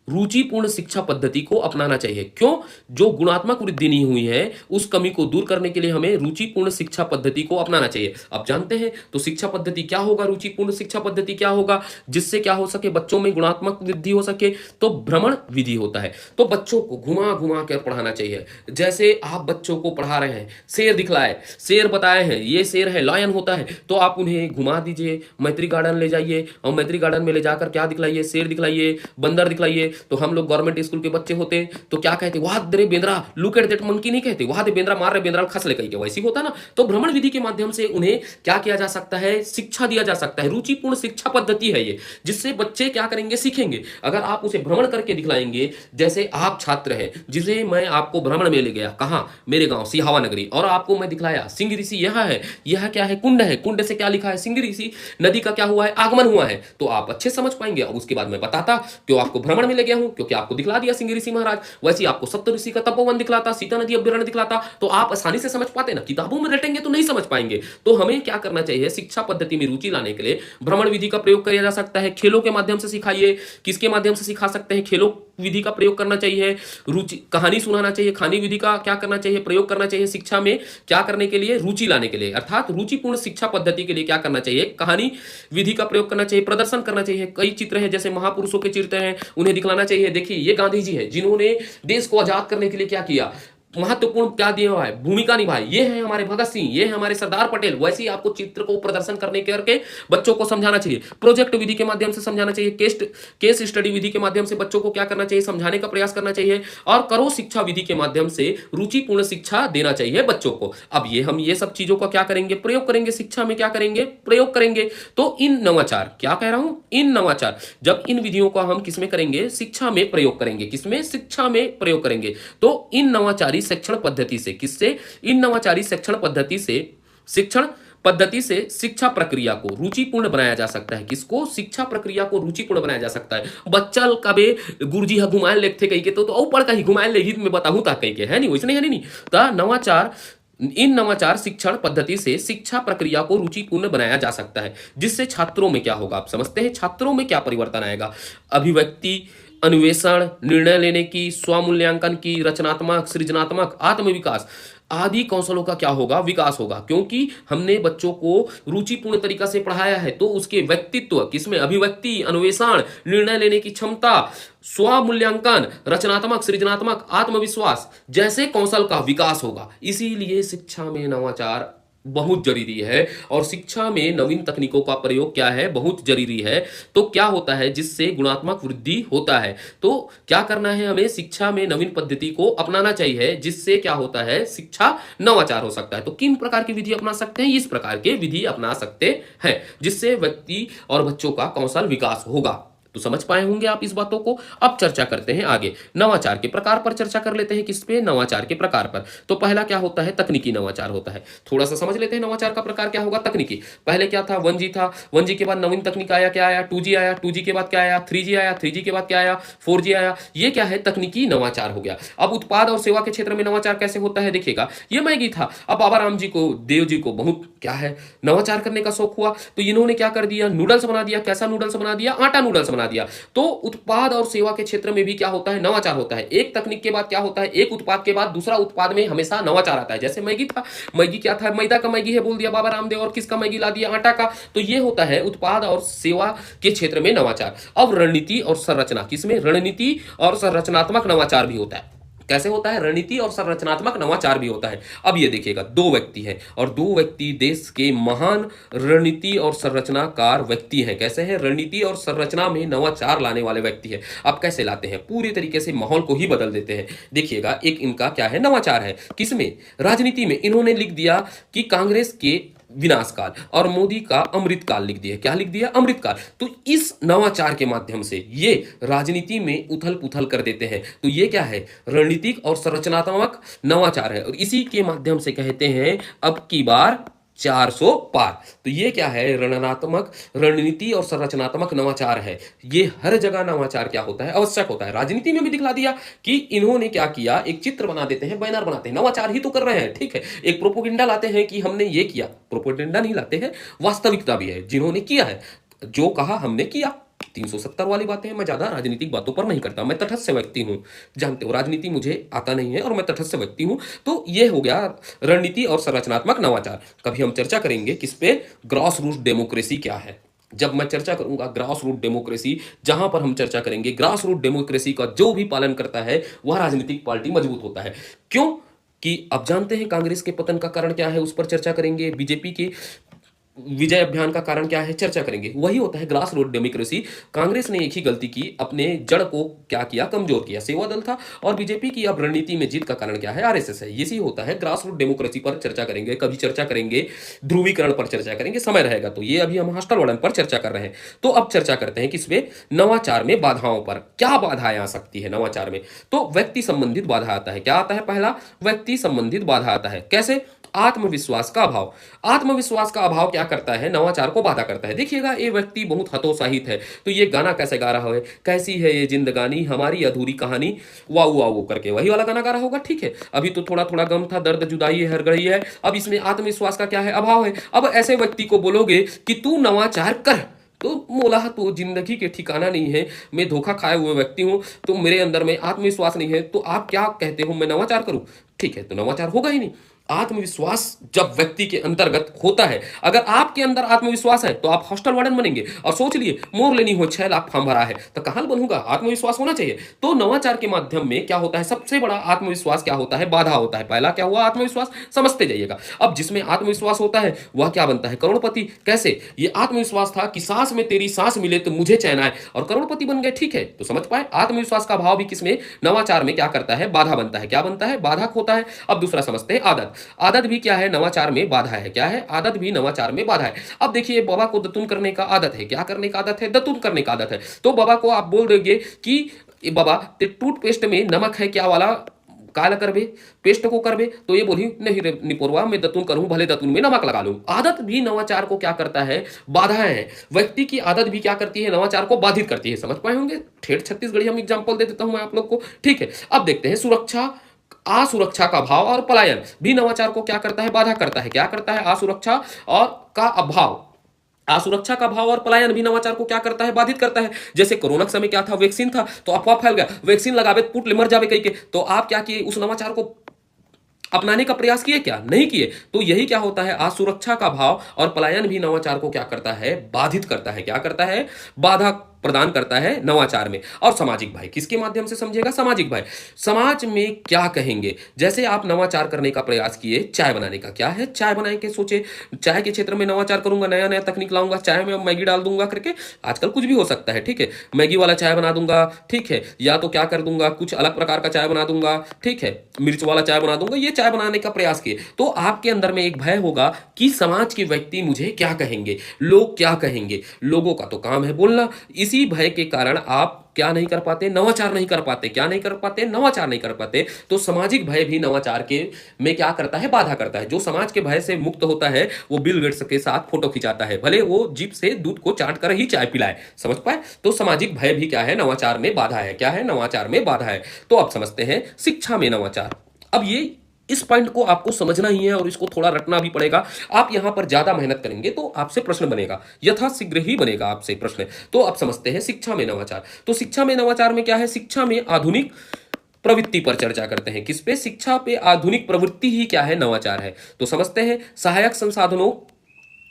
Speaker 1: रुचिपूर्ण शिक्षा पद्धति को अपनाना चाहिए। क्यों, जो गुणात्मक वृद्धि नहीं हुई है उस कमी को दूर करने के लिए हमें रुचिपूर्ण शिक्षा पद्धति को अपनाना चाहिए। अब जानते हैं तो शिक्षा पद्धति क्या होगा, रुचिपूर्ण शिक्षा पद्धति क्या होगा, जिससे क्या हो सके, बच्चों में गुणात्मक वृद्धि हो सके। तो भ्रमण विधि होता है, तो बच्चों को घुमा घुमा कर पढ़ाना चाहिए। जैसे आप बच्चों को पढ़ा रहे हैं, शेर दिखलाए, शेर बताए हैं, ये शेर है, लायन होता है, तो आप उन्हें घुमा दीजिए, मैत्री गार्डन ले जाइए और मैत्री गार्डन में ले जाकर क्या दिखलाइए, शेर दिखलाइए, बंदर दिखलाइए। तो हम लोग गवर्नमेंट स्कूल के बच्चे होते तो क्या कहते, वाह दे बेंद्रा, लुक एट दैट मंकी नहीं कहते, वाह दे बेंद्रा मार रहे, बेंद्रा खस ले कहीं के, वैसी होता ना। तो भ्रमण विधि के माध्यम से उन्हें क्या किया जा सकता है, शिक्षा दिया जा सकता है। रुचिपूर्ण शिक्षा पद्धति है ये, जिससे बच्चे क्या करेंगे, सीखेंगे। अगर आप उसे भ्रमण करके दिखलाएंगे, जैसे आप छात्र हैं जिसे मैं आपको भ्रमण में ले गया, कहां, मेरे गांव सिहावा नगरी, और आपको मैं दिखलाया सिंह ऋषि यहाँ है, यह क्या है, कुंड है, कुंड से क्या लिखा है, सिंह ऋषि, नदी का क्या हुआ है, आगमन हुआ है, तो आप अच्छे समझ पाएंगे। अब उसके बाद मैं बताता क्यों आपको भ्रमण में ले गया हूं, क्योंकि आपको दिखला दिया सिंह ऋषि महाराज। वैसे आपको सप्त ऋषि का तपोवन दिखलाता, सीता नदी अभ्यारण्य दिखलाता, तो आप आसानी से समझ पाते ना। किताबों में रटेंगे तो नहीं समझ पाएंगे। तो हमें क्या करना चाहिए, शिक्षा पद्धति में रुचि लाने के लिए भ्रमण विधि का प्रयोग किया जा सकता है। खेलों के माध्यम से सिखाइए, किसके माध्यम से सिखा सकते हैं, खेलों विधि का प्रयोग करना चाहिए। रुचि, कहानी सुनाना चाहिए, कहानी विधि का क्या करना चाहिए, प्रयोग करना चाहिए। शिक्षा में क्या करने के लिए, रुचि लाने के लिए, अर्थात रुचिपूर्ण शिक्षा पद्धति के लिए क्या करना चाहिए, कहानी विधि का प्रयोग करना चाहिए, प्रदर्शन करना चाहिए। कई चित्र हैं, जैसे महापुरुषों के चित्र हैं, उन्हें दिखलाना चाहिए। देखिए ये गांधी जी है जिन्होंने देश को आजाद करने के लिए क्या किया, महत्वपूर्ण क्या दिया हुआ है, भूमिका निभाई। ये है हमारे भगत सिंह, ये है हमारे सरदार पटेल। वैसे ही आपको चित्र को प्रदर्शन करने करके बच्चों को समझाना चाहिए। प्रोजेक्ट विधि के माध्यम से समझाना चाहिए, केस स्टडी विधि के माध्यम से बच्चों को क्या करना चाहिए, समझाने का प्रयास करना चाहिए। और करो शिक्षा विधि के माध्यम से रुचिपूर्ण शिक्षा देना चाहिए बच्चों को। अब ये हम ये सब चीजों का क्या करेंगे, प्रयोग करेंगे, शिक्षा में क्या करेंगे, प्रयोग करेंगे। तो इन नवाचार, क्या कह रहा हूं, इन नवाचार, जब इन विधियों का हम किसमें करेंगे, शिक्षा में प्रयोग करेंगे। किसमें, शिक्षा में प्रयोग करेंगे। तो इन नवाचारी शिक्षण पद्धति से, किससे, इन नवाचारी शिक्षण पद्धति से, शिक्षण पद्धति से शिक्षा प्रक्रिया को रुचिपूर्ण बनाया जा सकता है। किसको, शिक्षा प्रक्रिया को रुचिपूर्ण बनाया जा सकता है। बच्चा कबे गुरुजी हा घुमाए लेते कही के, तो पढ़ कहीं घुमाए ले हित में बताऊं ता कही के, है नहीं, वैसे नहीं। तो नवाचार, इन नवाचार शिक्षण पद्धति से शिक्षा प्रक्रिया को रुचिपूर्ण बनाया जा सकता है, जिससे छात्रों में क्या होगा, आप समझते हैं, छात्रों में क्या परिवर्तन आएगा, अभिव्यक्ति, अन्वेषण, निर्णय लेने की, स्वमूल्यांकन की, रचनात्मक, सृजनात्मक, आत्मविकास आदि कौशलों का क्या होगा, विकास होगा। क्योंकि हमने बच्चों को रुचिपूर्ण तरीका से पढ़ाया है, तो उसके व्यक्तित्व, किसमें, अभिव्यक्ति, अन्वेषण, निर्णय लेने की क्षमता, स्वमूल्यांकन, रचनात्मक, सृजनात्मक, आत्मविश्वास जैसे कौशल का विकास होगा। इसीलिए शिक्षा में नवाचार बहुत जरूरी है और शिक्षा में नवीन तकनीकों का प्रयोग क्या है, बहुत जरूरी है। तो क्या होता है, जिससे गुणात्मक वृद्धि होता है। तो क्या करना है, हमें शिक्षा में नवीन पद्धति को अपनाना चाहिए, जिससे क्या होता है, शिक्षा नवाचार हो सकता है। तो किन प्रकार की विधि अपना सकते हैं, इस प्रकार के विधि अपना सकते हैं, जिससे व्यक्ति और बच्चों का कौशल विकास होगा। तो समझ पाए होंगे आप इस बातों को। अब चर्चा करते हैं आगे, नवाचार के प्रकार पर चर्चा कर लेते हैं। किस पे, नवाचार के प्रकार पर। तो पहला क्या होता है, तकनीकी नवाचार होता है। थोड़ा सा समझ लेते हैं नवाचार का प्रकार क्या होगा, तकनीकी। पहले क्या था, 1G था, 1G के बाद नवीन तकनीक आया, क्या आया, 2G आया, 2G के बाद क्या आया, 3G आया, 3G के बाद क्या आया, 4G आया। ये क्या है, तकनीकी नवाचार हो गया। अब उत्पाद और सेवा के क्षेत्र में नवाचार कैसे होता है, देखिएगा, ये मैगी था। अब बाबा राम जी को, देव जी को बहुत क्या है, नवाचार करने का शौक हुआ, तो इन्होंने क्या कर दिया, नूडल्स बना दिया। कैसा नूडल्स बना दिया, आटा नूडल्स बना दिया। तो उत्पाद और सेवा के क्षेत्र में भी क्या होता है, नवाचार होता है। एक तकनीक के बाद क्या होता है, एक उत्पाद के बाद दूसरा उत्पाद में हमेशा नवाचार आता है। जैसे मैगी था, मैगी क्या था, मैदा का मैगी है बोल दिया बाबा रामदेव, और किसका मैगी ला दिया, आटा का। तो ये होता है उत्पाद और सेवा के क्षेत्र में नवाचार। अब रणनीति और संरचना, किसमें, रणनीति और संरचनात्मक नवाचार भी होता है। कैसे होता है, रणनीति और संरचनात्मक नवाचार भी होता है। अब ये देखिएगा, दो व्यक्ति हैं और दो व्यक्ति देश के महान रणनीति और संरचनाकार व्यक्ति हैं। कैसे हैं, रणनीति और संरचना में नवाचार लाने वाले व्यक्ति हैं। अब कैसे लाते हैं, पूरी तरीके से माहौल को ही बदल देते हैं। देखिएगा, एक इनका क्या है, नवाचार है। किसमें, राजनीति में। इन्होंने लिख दिया कि कांग्रेस के विनाश काल और मोदी का अमृत काल लिख दिया। क्या लिख दिया, अमृत काल। तो इस नवाचार के माध्यम से ये राजनीति में उथल पुथल कर देते हैं। तो ये क्या है, रणनीतिक और संरचनात्मक नवाचार है, और इसी के माध्यम से कहते हैं अब की बार 400 पार। तो ये क्या है, रणनात्मक रणनीति और संरचनात्मक नवाचार है। ये हर जगह नवाचार क्या होता है, आवश्यक होता है। राजनीति में भी दिखला दिया कि इन्होंने क्या किया, एक चित्र बना देते हैं, बैनर बनाते हैं, नवाचार ही तो कर रहे हैं, ठीक है। एक प्रोपोगेंडा लाते हैं कि हमने ये किया, प्रोपोगेंडा नहीं लाते हैं, वास्तविकता भी है, जिन्होंने किया है, जो कहा हमने किया। 370 वाली बातें हैं। मैं ज्यादा राजनीतिक बातों पर नहीं करता, मैं तटस्थ व्यक्ति हूं, जानते हो राजनीति मुझे आता नहीं है और मैं तटस्थ व्यक्ति हूं। तो ये हो गया रणनीति और संरचनात्मक नवाचार। कभी हम चर्चा करेंगे किस पे, ग्रॉस रूट डेमोक्रेसी क्या है। जब मैं चर्चा करूंगा ग्रास रूट डेमोक्रेसी, जहां पर हम चर्चा करेंगे ग्रास रूट डेमोक्रेसी का जो भी पालन करता है वह राजनीतिक पार्टी मजबूत होता है। क्यों कि अब जानते हैं कांग्रेस के पतन का कारण क्या है, उस पर चर्चा करेंगे। बीजेपी के विजय अभियान का कारण क्या है, चर्चा करेंगे। वही होता है ग्रास रूट डेमोक्रेसी। कांग्रेस ने एक ही गलती की, अपने जड़ को क्या किया, कमजोर किया, सेवा दल था। और बीजेपी की अब रणनीति में जीत का कारण क्या है, आरएसएस है। इसी होता है ग्रास रूट डेमोक्रेसी पर चर्चा करेंगे। कभी चर्चा करेंगे ध्रुवीकरण पर चर्चा करेंगे, समय रहेगा तो। ये अभी हम हॉस्टल वार्डन पर चर्चा कर रहे हैं। तो अब चर्चा करते हैं किस पे, नवाचार में बाधाओं पर। क्या बाधाएं आ सकती है नवाचार में, तो व्यक्ति संबंधित बाधा आता है। क्या आता है, पहला व्यक्ति संबंधित बाधा आता है। कैसे, आत्मविश्वास का अभाव। आत्मविश्वास का अभाव क्या करता है, नवाचार को बाधा करता है। देखिएगा, ये व्यक्ति बहुत हतोत्साहित है, तो ये गाना कैसे गा रहा है, कैसी है ये जिंदगानी हमारी अधूरी कहानी, वाऊ वाऊ करके वही वाला गाना गा रहा होगा, ठीक है। अभी तो थोड़ा थोड़ा गम था, दर्द जुदाई है, हर घड़ी है। अब इसमें आत्मविश्वास का क्या है, अभाव है। अब ऐसे व्यक्ति को बोलोगे कि तू नवाचार कर, तो मोला तो जिंदगी के ठिकाना नहीं है, मैं धोखा खाए हुए व्यक्ति हूं, तो मेरे अंदर में आत्मविश्वास नहीं है, तो आप क्या कहते हो मैं नवाचार करूं, ठीक है, तो नवाचार होगा ही नहीं। आत्मविश्वास जब व्यक्ति के अंतर्गत होता है, अगर आपके अंदर आत्मविश्वास है तो आप हॉस्टल वार्डन बनेंगे। और सोच लिए मोर लेनी हो, 6 लाख फॉर्म भरा है, तो कहां बनूंगा, आत्मविश्वास होना चाहिए। तो नवाचार के माध्यम में क्या होता है, सबसे बड़ा आत्मविश्वास क्या होता है, बाधा होता है। पहला क्या हुआ, आत्मविश्वास, समझते जाइएगा। अब जिसमें आत्मविश्वास होता है वह क्या बनता है, करोड़पति। कैसे, ये आत्मविश्वास था कि सांस में तेरी सांस मिले तो मुझे चैन आए, और करोड़पति बन गए, ठीक है। तो समझ पाए, आत्मविश्वास का भाव भी किसमें, नवाचार में क्या करता है, बाधा बनता है। क्या बनता है, बाधक होता है। अब दूसरा समझते हैं, आदत। आदत भी क्या है, नवाचार में बाधा है। क्या है, आदत भी नवाचार में बाधा है। अब देखिए, बाबा को दतुन करने का आदत है। क्या करने का आदत है, दतुन करने का आदत है। तो बाबा को आप बोल देंगे कि बाबा टूथपेस्ट में नमक है, क्या वाला काला करबे, पेस्ट को करबे, तो ये बोली नहीं रे निपोरवा, मैं दतुन करूं, भले दतुन में नमक लगा लूं। आदत भी नवाचार को क्या करता है, बाधाएं है। व्यक्ति की आदत भी क्या करती है, नवाचार को बाधित करती है। समझ पाए होंगे, ठेठ छत्तीसगढ़ी हम एग्जांपल दे देता हूं मैं आप लोग को, ठीक है। अब देखते हैं, सुरक्षा, असुरक्षा का भाव और पलायन भी नवाचार को क्या करता है, बाधा करता है। क्या करता है, असुरक्षा और का अभाव, असुरक्षा का भाव और पलायन भी नवाचार को क्या करता है, बाधित करता है। जैसे कोरोना के समय क्या था, वैक्सीन था, तो अफवाह फैल गया, वैक्सीन लगावे पुट ले मर जावे कहीं के, तो आप क्या किए, उस नवाचार को अपनाने का प्रयास किए, क्या नहीं किए। तो यही क्या होता है, असुरक्षा का भाव और पलायन भी नवाचार को क्या करता है, बाधित करता है। क्या करता है, बाधा प्रदान करता है नवाचार में। और सामाजिक भय किसके माध्यम से समझेगा, सामाजिक भय। समाज में क्या कहेंगे, जैसे आप नवाचार करने का प्रयास किए, चाय बनाने का, क्या है, चाय बनाने के सोचे, चाय के क्षेत्र में नवाचार करूंगा, नया नया तकनीक लाऊंगा, चाय में मैगी डाल दूंगा करके, आजकल कुछ भी हो सकता है, ठीक है। मैगी वाला चाय बना दूंगा, ठीक है, या तो क्या कर दूंगा, कुछ अलग प्रकार का चाय बना दूंगा, ठीक है, मिर्च वाला चाय बना दूंगा। ये चाय बनाने का प्रयास किए, तो आपके अंदर में एक भय होगा कि समाज के व्यक्ति मुझे क्या कहेंगे, लोग क्या कहेंगे। लोगों का तो काम है बोलना, इसी भय के कारण आप क्या नहीं कर पाते, नवाचार नहीं कर पाते। क्या नहीं कर पाते, नवाचार नहीं कर पाते। तो सामाजिक भय भी नवाचार के में क्या करता है, बाधा करता है। जो समाज के भय से मुक्त होता है वो बिल गेट्स के साथ फोटो खिंचाता है, भले वो जीप से दूध को चाट कर ही चाय पिलाए। समझ पाए, तो सामाजिक भय भी क्या है, नवाचार में बाधा है। क्या है, नवाचार में बाधा है। तो अब समझते हैं शिक्षा में नवाचार। अब ये इस पॉइंट को आपको समझना ही है और इसको थोड़ा रटना भी पड़ेगा। आप यहां पर ज्यादा मेहनत करेंगे तो आपसे प्रश्न बनेगा, यथाशीघ्र ही बनेगा आपसे प्रश्न। तो अब समझते हैं शिक्षा में नवाचार। तो शिक्षा में नवाचार में क्या है, शिक्षा में आधुनिक प्रवृत्ति पर चर्चा करते हैं। किस पे, शिक्षा पे आधुनिक प्रवृत्ति ही क्या है, नवाचार है। तो समझते हैं, सहायक संसाधनों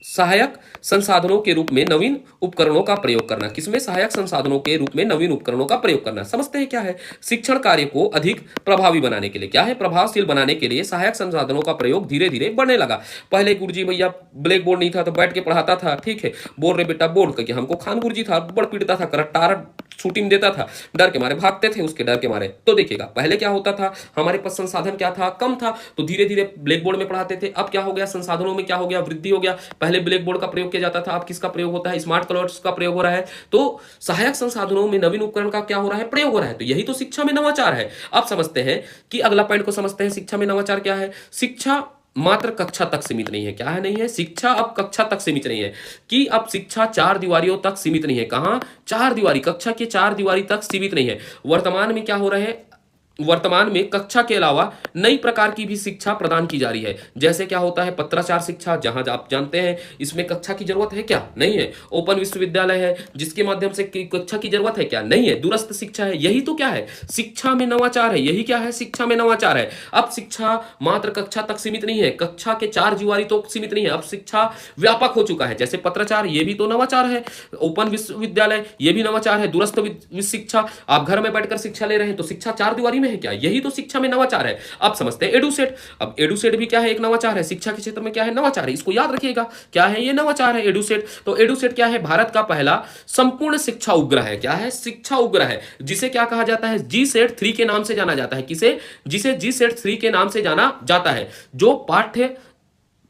Speaker 1: सहायक संसाधनों के रूप में नवीन उपकरणों का प्रयोग करना। किसमें? सहायक संसाधनों के रूप में नवीन उपकरणों का प्रयोग करना। समझते हैं क्या है? शिक्षण कार्य को अधिक प्रभावी बनाने के लिए, क्या है, प्रभावशील बनाने के लिए सहायक संसाधनों का प्रयोग धीरे धीरे बढ़ने लगा। पहले गुरुजी भैया ब्लैक बोर्ड नहीं था तो बैठ के पढ़ाता था, ठीक है, बोल रहे बेटा बोर्ड करके, हमको खान गुरुजी था, बड़ पीटता था, करटार शूटिंग देता था, डर के मारे भागते थे, उसके डर के मारे। तो देखिएगा पहले क्या होता था, हमारे पास संसाधन क्या था, कम था, तो धीरे धीरे ब्लैक बोर्ड में पढ़ाते थे। अब क्या हो गया, संसाधनों में क्या हो गया, वृद्धि हो गया। पहले ब्लैक बोर्ड का प्रयोग किया जाता था, अब किसका प्रयोग होता है, स्मार्ट कलर्स का प्रयोग हो रहा है। तो सहायक संसाधनों में नवीन उपकरण का क्या हो रहा है, प्रयोग हो रहा है। तो यही तो शिक्षा में नवाचार है। अब समझते हैं कि अगला पॉइंट को समझते हैं, शिक्षा में नवाचार क्या है। शिक्षा मात्र कक्षा तक सीमित नहीं है, क्या है, नहीं है, शिक्षा अब कक्षा तक सीमित नहीं है, कि अब शिक्षा चार दीवारियों तक सीमित नहीं है। कहां? चार दीवारी, कक्षा के चार दीवारी तक सीमित नहीं है। वर्तमान में क्या हो रहे हैं, वर्तमान में कक्षा के अलावा नई प्रकार की भी शिक्षा प्रदान की जा रही है। जैसे क्या होता है, पत्राचार शिक्षा, जहां आप जानते हैं इसमें कक्षा की जरूरत है क्या, नहीं है। ओपन विश्वविद्यालय है जिसके माध्यम से कक्षा की जरूरत है क्या, नहीं है। दूरस्थ शिक्षा है, यही तो क्या है, शिक्षा में नवाचार है। यही क्या है, शिक्षा में नवाचार है। अब शिक्षा मात्र कक्षा तक सीमित नहीं है, कक्षा के चार दीवारी तो सीमित नहीं है, अब शिक्षा व्यापक हो चुका है। जैसे पत्राचार, ये भी तो नवाचार है। ओपन विश्वविद्यालय, ये भी नवाचार है। दूरस्थ शिक्षा, आप घर में बैठकर शिक्षा ले रहे हैं तो शिक्षा चार दीवारी है क्या, यही तो शिक्षा में नवाचार है। अब समझते हैं एडुसेट। अब एडुसेट भी क्या है, एक नवाचार है। शिक्षा के क्षेत्र में क्या है, नवाचार है। इसको याद रखिएगा, क्या है, ये नवाचार है एडुसेट। तो एडुसेट क्या है, भारत का पहला संपूर्ण शिक्षा उपग्रह है। क्या है, शिक्षा उपग्रह है, जिसे क्या कहा जाता है, GSAT 3 के नाम से जाना जाता है। किसे? जिसे GSAT 3 के नाम से जाना जाता है, जो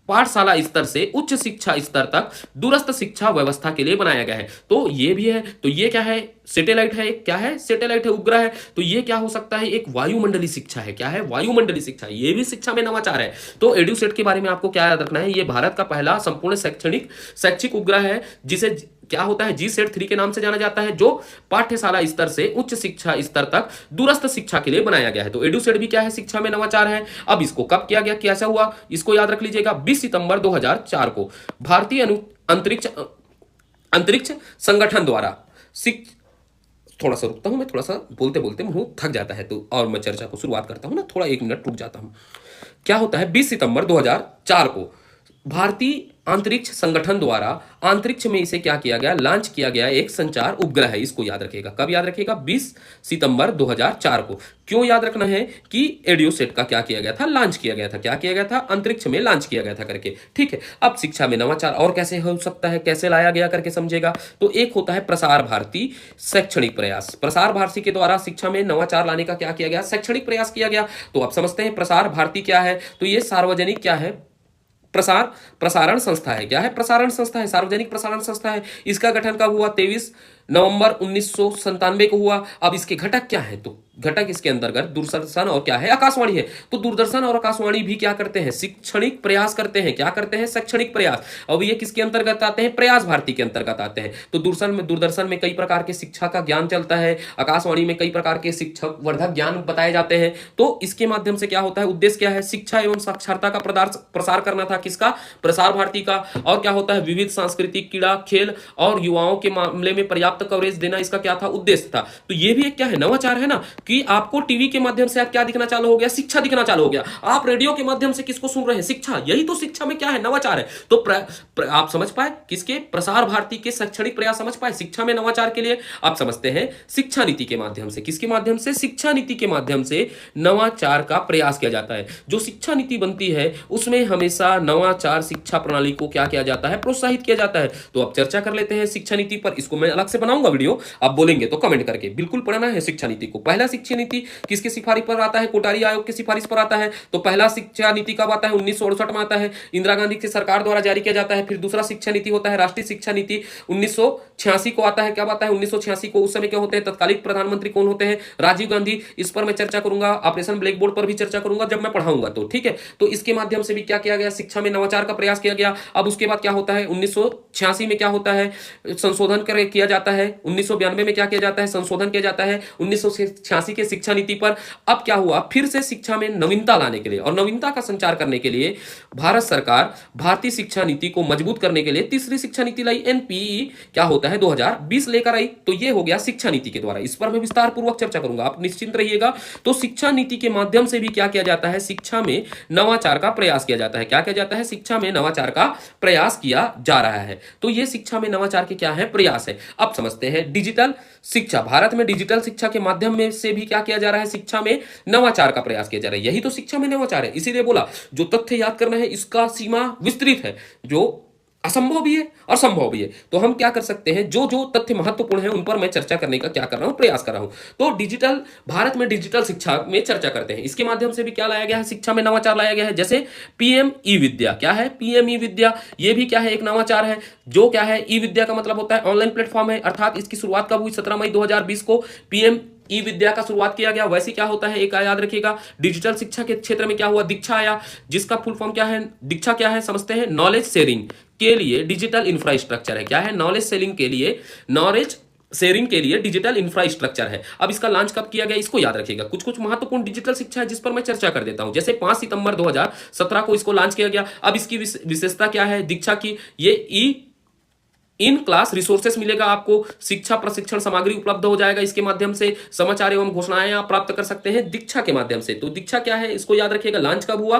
Speaker 1: पाठशाला स्तर से उच्च शिक्षा स्तर तक दूरस्थ शिक्षा व्यवस्था के लिए बनाया गया है। तो ये भी है। तो ये क्या है, सैटेलाइट है। क्या है, सैटेलाइट है, उपग्रह है। तो ये क्या हो सकता है, एक वायुमंडलीय शिक्षा है। क्या है, वायुमंडलीय शिक्षा, ये भी शिक्षा में नवाचार है। तो एडुसेट के बारे में आपको क्या याद रखना है, ये भारत का पहला संपूर्ण शैक्षिक उपग्रह है, जिसे क्या होता है, GSAT 3 के नाम से जाना जाता है, जो पाठ्यशाला स्तर से उच्च शिक्षा स्तर तक दूरस्थ शिक्षा के लिए बनाया गया है। तो एडुसेट भी क्या है, शिक्षा में नवाचार है। अब इसको कब किया गया, कैसा हुआ, इसको याद रख लीजिएगा। 20 सितंबर 2004 को भारतीय अंतरिक्ष संगठन द्वारा थोड़ा सा रुकता हूं मैं, थोड़ा सा बोलते बोलते मुंह थक जाता है, तो और मैं चर्चा को शुरुआत करता हूं ना, थोड़ा 1 मिनट रुक जाता हूं। क्या होता है, 20 सितंबर 2004 को भारतीय अंतरिक्ष संगठन द्वारा अंतरिक्ष में इसे क्या किया गया, लॉन्च किया गया एक संचार उपग्रह है। इसको याद रखिएगा, कब याद रखिएगा, 20 सितंबर 2004 को। क्यों याद रखना है, कि एडुसेट का क्या किया गया था, लॉन्च किया गया था। क्या किया गया था, अंतरिक्ष में लॉन्च किया गया था करके, ठीक है। अब शिक्षा में नवाचार और कैसे हो सकता है, कैसे लाया गया करके समझेगा। तो एक होता है प्रसार भारती शैक्षणिक प्रयास। प्रसार भारती के द्वारा शिक्षा में नवाचार लाने का क्या किया गया, शैक्षणिक प्रयास किया गया। तो आप समझते हैं प्रसार भारती क्या है, तो ये सार्वजनिक क्या है, प्रसारण संस्था है। क्या है, प्रसारण संस्था है, सार्वजनिक प्रसारण संस्था है। इसका गठन कब हुआ, 23 नवंबर 1997 को हुआ। अब इसके घटक क्या है, तो घटक इसके अंतर्गत दूरदर्शन और क्या है, आकाशवाणी है। तो दूरदर्शन और आकाशवाणी भी क्या करते हैं, शैक्षणिक प्रयास करते हैं। क्या करते हैं, शैक्षणिक प्रयास। अब ये किसके अंतर्गत आते हैं, प्रयास भारती के अंतर्गत आते हैं। तो दूरदर्शन में कई प्रकार के शिक्षा का ज्ञान चलता है, आकाशवाणी में कई प्रकार के शिक्षक वर्धक ज्ञान बताए जाते हैं। तो इसके माध्यम से क्या होता है, उद्देश्य क्या है, शिक्षा एवं साक्षरता का प्रसार करना था। किसका, प्रसार भारती का। और क्या होता है, विविध सांस्कृतिक, क्रीड़ा, खेल और युवाओं के मामले में पर्याप्त कवरेज देना, इसका क्या था, उद्देश्य था। तो ये भी एक क्या है, नवाचार है ना, कि आपको टीवी के माध्यम से आप क्या दिखना चालू हो गया, शिक्षा दिखना चालू हो गया। आप रेडियो के माध्यम से किसको सुन रहे हैं, शिक्षा। यही तो शिक्षा में क्या है, नवाचार है। तो आप समझ पाए, किसके, प्रसार भारती के शैक्षणिक प्रयास समझ पाए शिक्षा में नवाचार के लिए। आप समझते हैं शिक्षा नीति के माध्यम से, किसके माध्यम से, शिक्षा नीति के माध्यम से नवाचार का प्रयास किया जाता है। जो शिक्षा नीति बनती है उसमें हमेशा नवाचार शिक्षा प्रणाली को क्या किया जाता है, प्रोत्साहित किया जाता है। तो अब चर्चा कर लेते हैं शिक्षा नीति पर। इसको मैं अलग से बनाऊंगा वीडियो, आप बोलेंगे तो कमेंट करके, बिल्कुल पढ़ना है शिक्षा नीति को। पहला शिक्षा नीति किसकी सिफारिश पर आता है, कोठारी आयोग की सिफारिश पर आता है। तो पहला शिक्षा नीति कब आता है, 1968 में आता है, इंदिरा गांधी की सरकार द्वारा जारी किया जाता है। फिर दूसरा शिक्षा नीति होता है राष्ट्रीय शिक्षा नीति, 1986 को आता है। कब आता है, 1986 को। उस समय क्या होते हैं, तत्कालीन प्रधानमंत्री कौन होते हैं, राजीव गांधी। इस पर मैं चर्चा करूंगा, ऑपरेशन ब्लैक बोर्ड पर भी चर्चा करूंगा जब मैं पढ़ाऊंगा, तो ठीक है। तो इसके माध्यम से भी क्या किया गया, शिक्षा में नवाचार का प्रयास किया गया। अब उसके बाद क्या होता है, 1986 में क्या होता है, संशोधन किया जाता है, 1992 में क्या किया जाता है, संशोधन किया जाता है 1986 के शिक्षा नीति पर। अब क्या हुआ, फिर से शिक्षा में नवीनता लाने के लिए और नवीनता का संचार करने के लिए भारत सरकार भारतीय शिक्षा नीति को मजबूत करने के लिए तीसरी शिक्षा नीति लाई, एनपीई क्या होता है 2020 लेकर आई। तो ये हो गया शिक्षा नीति के द्वारा, इस पर मैं विस्तार पूर्वक चर्चा करूंगा, आप निश्चिंत रहिएगा। तो शिक्षा नीति के माध्यम से भी क्या किया जाता है, शिक्षा में नवाचार का प्रयास किया जाता है। क्या किया जाता है, शिक्षा में नवाचार का प्रयास किया जा रहा है। तो ये शिक्षा में नवाचार के क्या है, प्रयास है। अब समझते हैं डिजिटल शिक्षा। भारत में डिजिटल शिक्षा के माध्यम में से भी क्या किया जा रहा है, शिक्षा में नवाचार का प्रयास किया जा रहा है। यही तो शिक्षा में नवाचार है। इसीलिए बोला जो तथ्य याद करना है इसका सीमा विस्तृत है, जो असंभव भी है और संभव भी है। तो हम क्या कर सकते हैं, जो जो तथ्य महत्वपूर्ण है उन पर मैं चर्चा करने का क्या कर रहा हूं, प्रयास कर रहा हूं। तो डिजिटल भारत में डिजिटल शिक्षा में चर्चा करते हैं। इसके माध्यम से भी क्या लाया गया है, शिक्षा में नवाचार लाया गया है। जैसे पीएम ई विद्या, क्या है पीएम ई विद्या, ये भी क्या है, एक नवाचार है। जो क्या है, ई विद्या का मतलब होता है ऑनलाइन प्लेटफॉर्म है, अर्थात इसकी शुरुआत कब हुई, 17 मई 2020 को पीएम ई विद्या का शुरुआत किया गया। वैसे क्या होता है, एक याद रखिएगा, डिजिटल शिक्षा के क्षेत्र में क्या हुआ, दीक्षा आया, जिसका फुल फॉर्म क्या है, दीक्षा क्या है समझते हैं, नॉलेज शेयरिंग के लिए डिजिटल इंफ्रास्ट्रक्चर है। क्या है, नॉलेज शेयरिंग के लिए, नॉलेज शेयरिंग के लिए डिजिटल इंफ्रास्ट्रक्चर है। अब इसका लॉन्च कब किया गया, इसको याद रखिएगा। कुछ कुछ महत्वपूर्ण डिजिटल शिक्षा है जिस पर मैं चर्चा कर देता हूं। जैसे 5 सितंबर 2017 को इसको लॉन्च किया गया। अब इसकी विशेषता क्या है दीक्षा की, ये ई इन क्लास रिसोर्सेस मिलेगा आपको, शिक्षा प्रशिक्षण सामग्री उपलब्ध हो जाएगा। इसके माध्यम से समाचार एवं घोषणाएं आप प्राप्त कर सकते हैं दीक्षा के माध्यम से। तो दीक्षा क्या है, इसको याद रखिएगा। लॉन्च कब हुआ,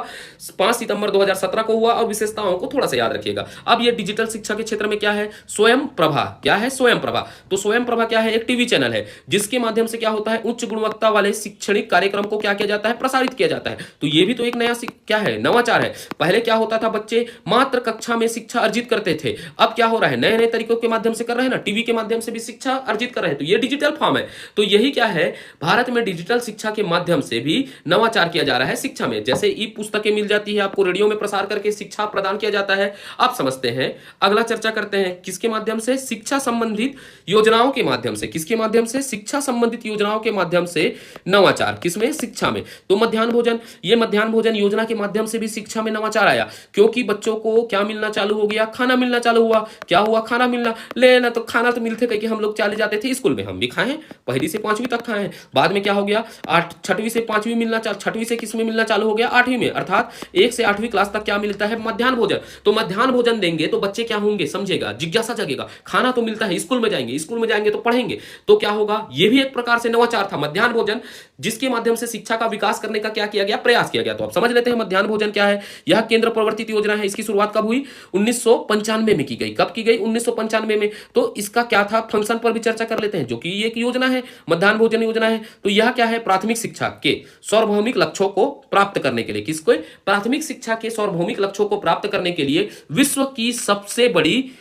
Speaker 1: 5 सितंबर 2017 को हुआ। और विशेषताओं को थोड़ा सा याद रखिएगा। अब ये डिजिटल शिक्षा के क्षेत्र में क्या है, स्वयं प्रभा। क्या है, स्वयं प्रभा। तो स्वयं प्रभा क्या है, एक टीवी चैनल है जिसके माध्यम से क्या होता है, उच्च गुणवत्ता वाले शैक्षणिक कार्यक्रम को क्या किया जाता है, प्रसारित किया जाता है। तो ये भी तो एक नया क्या है, नवाचार है। पहले क्या होता था, बच्चे मात्र कक्षा में शिक्षा अर्जित करते थे। अब क्या हो रहा है, नए नए तरीकों के माध्यम से कर रहे हैं ना, टीवी के माध्यम से भी शिक्षा अर्जित कर रहे हैं। तो ये डिजिटल फॉर्म है। तो यही क्या है, भारत में डिजिटल शिक्षा के माध्यम से भी नवाचार किया जा रहा है शिक्षा में। जैसे ई पुस्तकें मिल जाती है आपको, रेडियो में प्रसार करके शिक्षा प्रदान किया जाता है। आप समझते हैं, अगला चर्चा करते हैं किसके माध्यम से, शिक्षा संबंधित योजनाओं के माध्यम से। किसके माध्यम से, शिक्षा संबंधित योजनाओं के माध्यम से नवाचार, किसमें, शिक्षा में। तो मध्याह्न भोजन, ये मध्याह्न भोजन योजना के माध्यम से भी शिक्षा में नवाचार आया, क्योंकि बच्चों को क्या मिलना चालू हो गया, खाना मिलना चालू हुआ। क्या हुआ, खाना मिलना, लेना तो खाना तो मिलते कहीं, हम लोग चले जाते थे स्कूल में, हम भी खाए हैं, 1ली से 5वीं तक खाए हैं। बाद में क्या हो गया, 6वीं से 5वीं मिलना, 6वीं से किस में मिलना चालू हो गया, 8वीं में। अर्थात 1 से 8वीं क्लास तक क्या मिलता है, मध्याह्न भोजन। तो मध्याह्न भोजन देंगे तो बच्चे क्या होंगे, समझेगा, जिज्ञासा जगेगा। खाना तो मिलता है, स्कूल में जाएंगे तो पढ़ेंगे, तो क्या होगा, यह भी एक प्रकार से नवाचार था, मध्याह्न भोजन, जिसके माध्यम से शिक्षा का विकास करने का क्या किया गया, प्रयास किया गया। तो आप समझ लेते हैं मध्याह्न भोजन क्या है। यह केंद्र प्रवर्तित योजना है। इसकी शुरुआत कब हुई, 1995 में की गई। कब की गई, 1995 में। तो इसका क्या था, फंक्शन पर भी चर्चा कर लेते हैं, जो कि एक योजना है, मध्याह्न भोजन योजना है। तो यह क्या है, प्राथमिक शिक्षा के सार्वभौमिक लक्ष्यों को प्राप्त करने के लिए, किसको, प्राथमिक शिक्षा के सार्वभौमिक लक्ष्यों को प्राप्त करने के लिए विश्व की सबसे बड़ी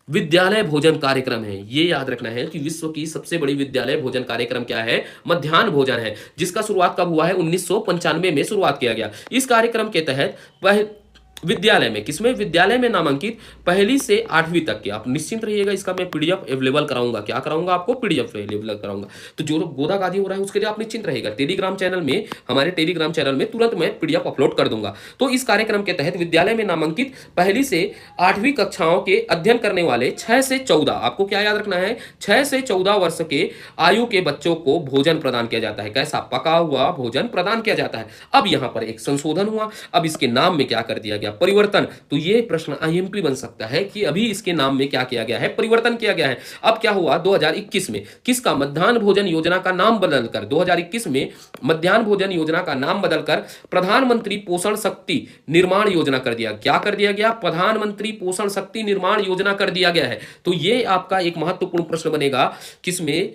Speaker 1: विद्यालय भोजन कार्यक्रम है। ये याद रखना है कि विश्व की सबसे बड़ी विद्यालय भोजन कार्यक्रम क्या है, मध्याह्न भोजन है, जिसका शुरुआत कब हुआ है, 1995 में शुरुआत किया गया। इस कार्यक्रम के तहत विद्यालय में, किसमें, विद्यालय में नामांकित 1ली से 8वीं तक के, आप निश्चिंत रहिएगा, इसका मैं पीडीएफ अवेलेबल कराऊंगा। क्या कराऊंगा, आपको पीडीएफ अवेलेबल कराऊंगा। तो जो गोदागादी हो रहा है उसके लिए आप निश्चिंत रहिएगा, टेलीग्राम चैनल में, हमारे टेलीग्राम चैनल में तुरंत मैं पीडीएफ अपलोड कर दूंगा। तो इस कार्यक्रम के तहत विद्यालय में नामांकित 1ली से 8वीं कक्षाओं के अध्ययन करने वाले 6 से 14, आपको क्या याद रखना है, 6 से 14 वर्ष के आयु के बच्चों को भोजन प्रदान किया जाता है। कैसा, पका हुआ भोजन प्रदान किया जाता है। अब यहां पर एक संशोधन हुआ, अब इसके नाम में क्या कर दिया गया, परिवर्तन। तो ये प्रश्न आईएमपी बन सकता है कि अभी इसके नाम में क्या किया गया है, परिवर्तन किया गया है। अब क्या हुआ, 2021 में किसका, मध्याह्न भोजन योजना का नाम बदलकर, 2021 में मध्याह्न भोजन योजना का नाम बदलकर प्रधानमंत्री पोषण शक्ति निर्माण योजना कर दिया। क्या कर दिया गया, प्रधानमंत्री पोषण शक्ति निर्माण योजना कर दिया गया है। तो ये आपका एक महत्वपूर्ण प्रश्न बनेगा, किसमें,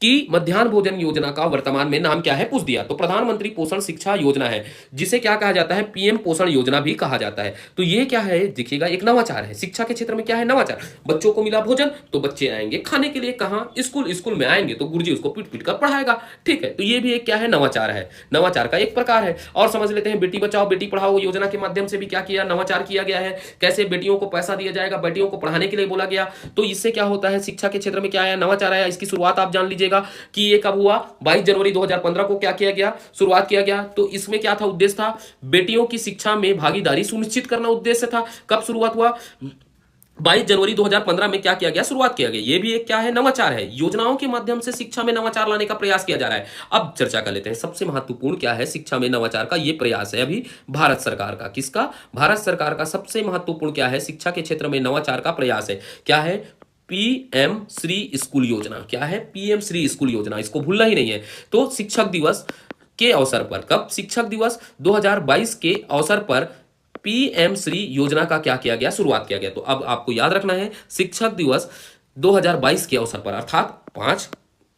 Speaker 1: कि मध्याह्न भोजन योजना का वर्तमान में नाम क्या है, पूछ दिया। तो प्रधानमंत्री पोषण शिक्षा योजना है, जिसे क्या कहा जाता है, पीएम पोषण योजना भी कहा जाता है। तो ये क्या है, देखिएगा, एक नवाचार है शिक्षा के क्षेत्र में। क्या है, नवाचार। बच्चों को मिला भोजन तो बच्चे आएंगे खाने के लिए, कहां, स्कूल में आएंगे तो गुरुजी उसको पीट पीट कर पढ़ाएगा। ठीक है, तो ये भी एक क्या है, नवाचार है, नवाचार का एक प्रकार है। और समझ लेते हैं, बेटी बचाओ बेटी पढ़ाओ योजना के माध्यम से भी क्या किया, नवाचार किया गया है। कैसे, बेटियों को पैसा दिया जाएगा, बेटियों को पढ़ाने के लिए बोला गया। तो इससे क्या होता है, शिक्षा के क्षेत्र में क्या आया, नवाचार आया। इसकी शुरुआत आप जान लीजिएगा कि ये कब हुआ, 22 जनवरी 2015 को क्या किया गया, शुरुआत किया गया। तो इसमें क्या था, उद्देश्य था बेटियों की शिक्षा में भागीदारी सुनिश्चित करना, उद्देश्य था। कब शुरुआत हुआ, 22 जनवरी 2015 में क्या किया गया, शुरुआत किया गया। ये भी एक क्या है, नवाचार है। योजनाओं के माध्यम से शिक्षा में नवाचार लाने का प्रयास किया जा रहा है। अब चर्चा कर लेते हैं सबसे महत्वपूर्ण क्या है शिक्षा में नवाचार का। ये प्रयास है अभी भारत सरकार का। किसका? भारत सरकार का सबसे महत्वपूर्ण क्या है शिक्षा के क्षेत्र में नवाचार का प्रयास है। क्या है? पीएम श्री स्कूल योजना। क्या है? पीएम श्री स्कूल योजना, इसको भूलना ही नहीं है। तो शिक्षक दिवस के अवसर पर, कब? शिक्षक दिवस 2022 के अवसर पर पीएम श्री योजना का क्या किया गया, शुरुआत किया गया। तो अब आपको याद रखना है शिक्षक दिवस 2022 के अवसर पर, अर्थात 5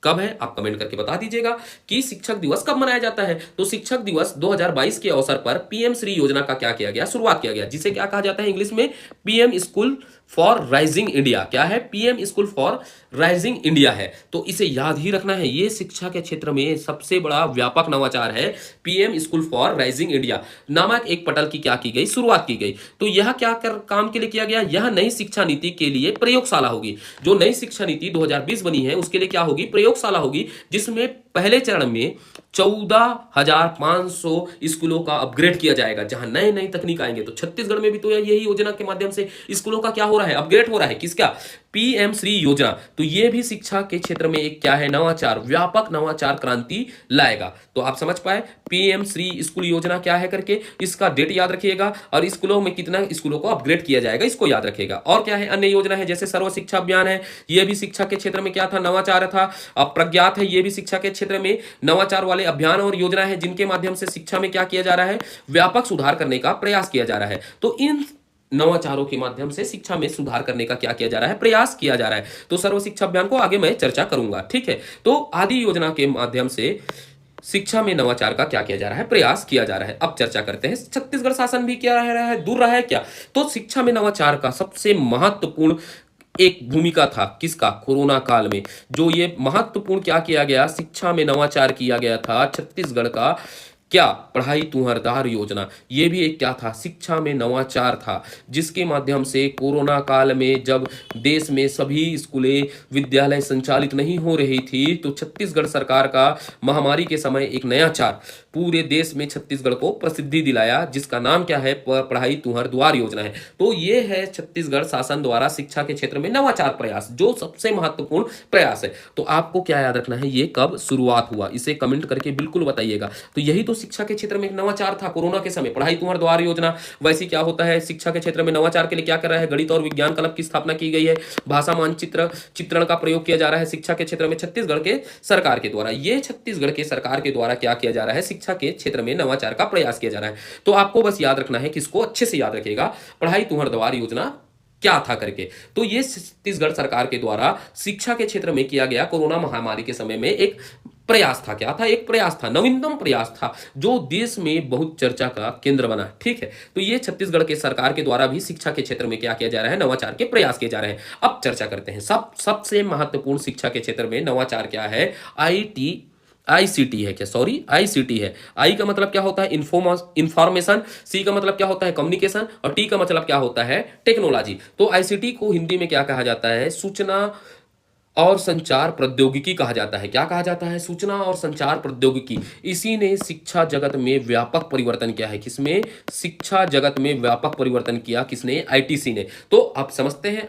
Speaker 1: कब है, आप कमेंट करके बता दीजिएगा कि शिक्षक दिवस कब मनाया जाता है। तो शिक्षक दिवस 2022 के अवसर पर पीएम श्री योजना का क्या किया गया, शुरुआत किया गया, जिसे क्या कहा जाता है इंग्लिश में, PM school for rising India. क्या है? PM school for rising India है। तो इसे याद ही रखना है, ये शिक्षा के क्षेत्र में सबसे बड़ा व्यापक नवाचार है। PM school for rising India नामक एक पटल की क्या की गई, शुरुआत की गई। तो यह क्या काम के लिए किया गया, यह नई शिक्षा नीति के लिए प्रयोगशाला होगी। जो नई शिक्षा नीति 2020 बनी है उसके लिए क्या होगी, प्रयोगशाला होगी, जिसमें पहले चरण में 14,500 स्कूलों का अपग्रेड किया जाएगा, जहां नए नई तकनीक आएंगे। तो छत्तीसगढ़ में भी तो यही योजना के माध्यम से स्कूलों का क्या हो रहा है, अपग्रेड हो रहा है। किसका? पीएम श्री योजना। तो ये भी शिक्षा के क्षेत्र में एक क्या है, नवाचार, व्यापक नवाचार क्रांति लाएगा। तो आप समझ पाए पीएम श्री स्कूल योजना क्या है करके, इसका डेट याद रखिएगा, और स्कूलों में कितना स्कूलों को अपग्रेड किया जाएगा इसको याद रखिएगा। और क्या है, अन्य योजना है जैसे सर्व शिक्षा अभियान है, यह भी शिक्षा के क्षेत्र में क्या था, नवाचार था। अब प्रज्ञात है, यह भी शिक्षा के क्षेत्र में नवाचार वाले अभियान और योजना है, जिनके माध्यम से शिक्षा में क्या किया जा रहा है, व्यापक सुधार करने का प्रयास किया जा रहा है। तो इन नवाचारों के माध्यम से शिक्षा में सुधार करने का क्या किया जा रहा है, प्रयास किया जा रहा है। तो सर्व शिक्षा अभियान को आगे मैं चर्चा करूंगा, ठीक है। तो आदि योजना के माध्यम से शिक्षा में नवाचार का क्या किया जा रहा है, प्रयास किया जा रहा है। अब चर्चा करते हैं छत्तीसगढ़ शासन भी क्या रह रहा है, दूर रहा है क्या। तो शिक्षा में नवाचार का सबसे महत्वपूर्ण एक भूमिका था किसका, कोरोना काल में। जो ये महत्वपूर्ण क्या किया गया, शिक्षा में नवाचार किया गया था छत्तीसगढ़ का, क्या, पढ़ाई तुहर दार योजना। ये भी एक क्या था, शिक्षा में नवाचार था, जिसके माध्यम से कोरोना काल में जब देश में सभी स्कूलें विद्यालय संचालित नहीं हो रही थी, तो छत्तीसगढ़ सरकार का महामारी के समय एक नया चार पूरे देश में छत्तीसगढ़ को प्रसिद्धि दिलाया, जिसका नाम क्या है, पढ़ाई तुहर द्वार योजना है। तो ये है छत्तीसगढ़ शासन द्वारा शिक्षा के क्षेत्र में नवाचार प्रयास, जो सबसे महत्वपूर्ण प्रयास है। तो आपको क्या याद रखना है, ये कब शुरुआत हुआ, इसे कमेंट करके बिल्कुल बताइएगा। तो यही तो शिक्षा के क्षेत्र में एक नवाचार था कोरोना के समय, पढ़ाई तुहर द्वार योजना। वैसे क्या होता है, शिक्षा के क्षेत्र में नवाचार के लिए क्या कर रहा है, गणित और विज्ञान क्लब की स्थापना की गई है, भाषा मानचित्र चित्रण का प्रयोग किया जा रहा है शिक्षा के क्षेत्र में छत्तीसगढ़ के सरकार के द्वारा। ये छत्तीसगढ़ के सरकार के द्वारा क्या किया जा रहा है, शिक्षा के क्षेत्र में नवाचार का प्रयास किया जा रहा है। तो आपको बस याद रखना है, किसको अच्छे से याद रखिएगा, पढ़ाई तुहर द्वार योजना क्या था करके। तो ये छत्तीसगढ़ सरकार के द्वारा शिक्षा के क्षेत्र में किया गया कोरोना महामारी के समय में एक प्रयास था। क्या था, एक प्रयास था, नवीनतम प्रयास था, जो देश में बहुत चर्चा का केंद्र बना, ठीक है। तो ये छत्तीसगढ़ के सरकार के द्वारा भी शिक्षा के क्षेत्र में क्या किया जा रहा है, नवाचार के प्रयास किए जा रहे हैं। अब चर्चा करते हैं सबसे महत्वपूर्ण शिक्षा के क्षेत्र में नवाचार क्या है, आईसीटी है क्या, सॉरी आईसीटी है। आई का मतलब क्या होता है, इंफॉर्मेशन, सी का मतलब क्या होता है, कम्युनिकेशन, और टी का मतलब क्या होता है, टेक्नोलॉजी। तो आईसीटी को हिंदी में क्या कहा जाता है, सूचना और संचार प्रौद्योगिकी कहा जाता है। क्या कहा जाता है, सूचना और संचार प्रौद्योगिकी। इसी ने शिक्षा जगत में व्यापक परिवर्तन किया है। किसमें, शिक्षा जगत में व्यापक परिवर्तन किया किसने, आईटीसी ने। तो आप समझते हैं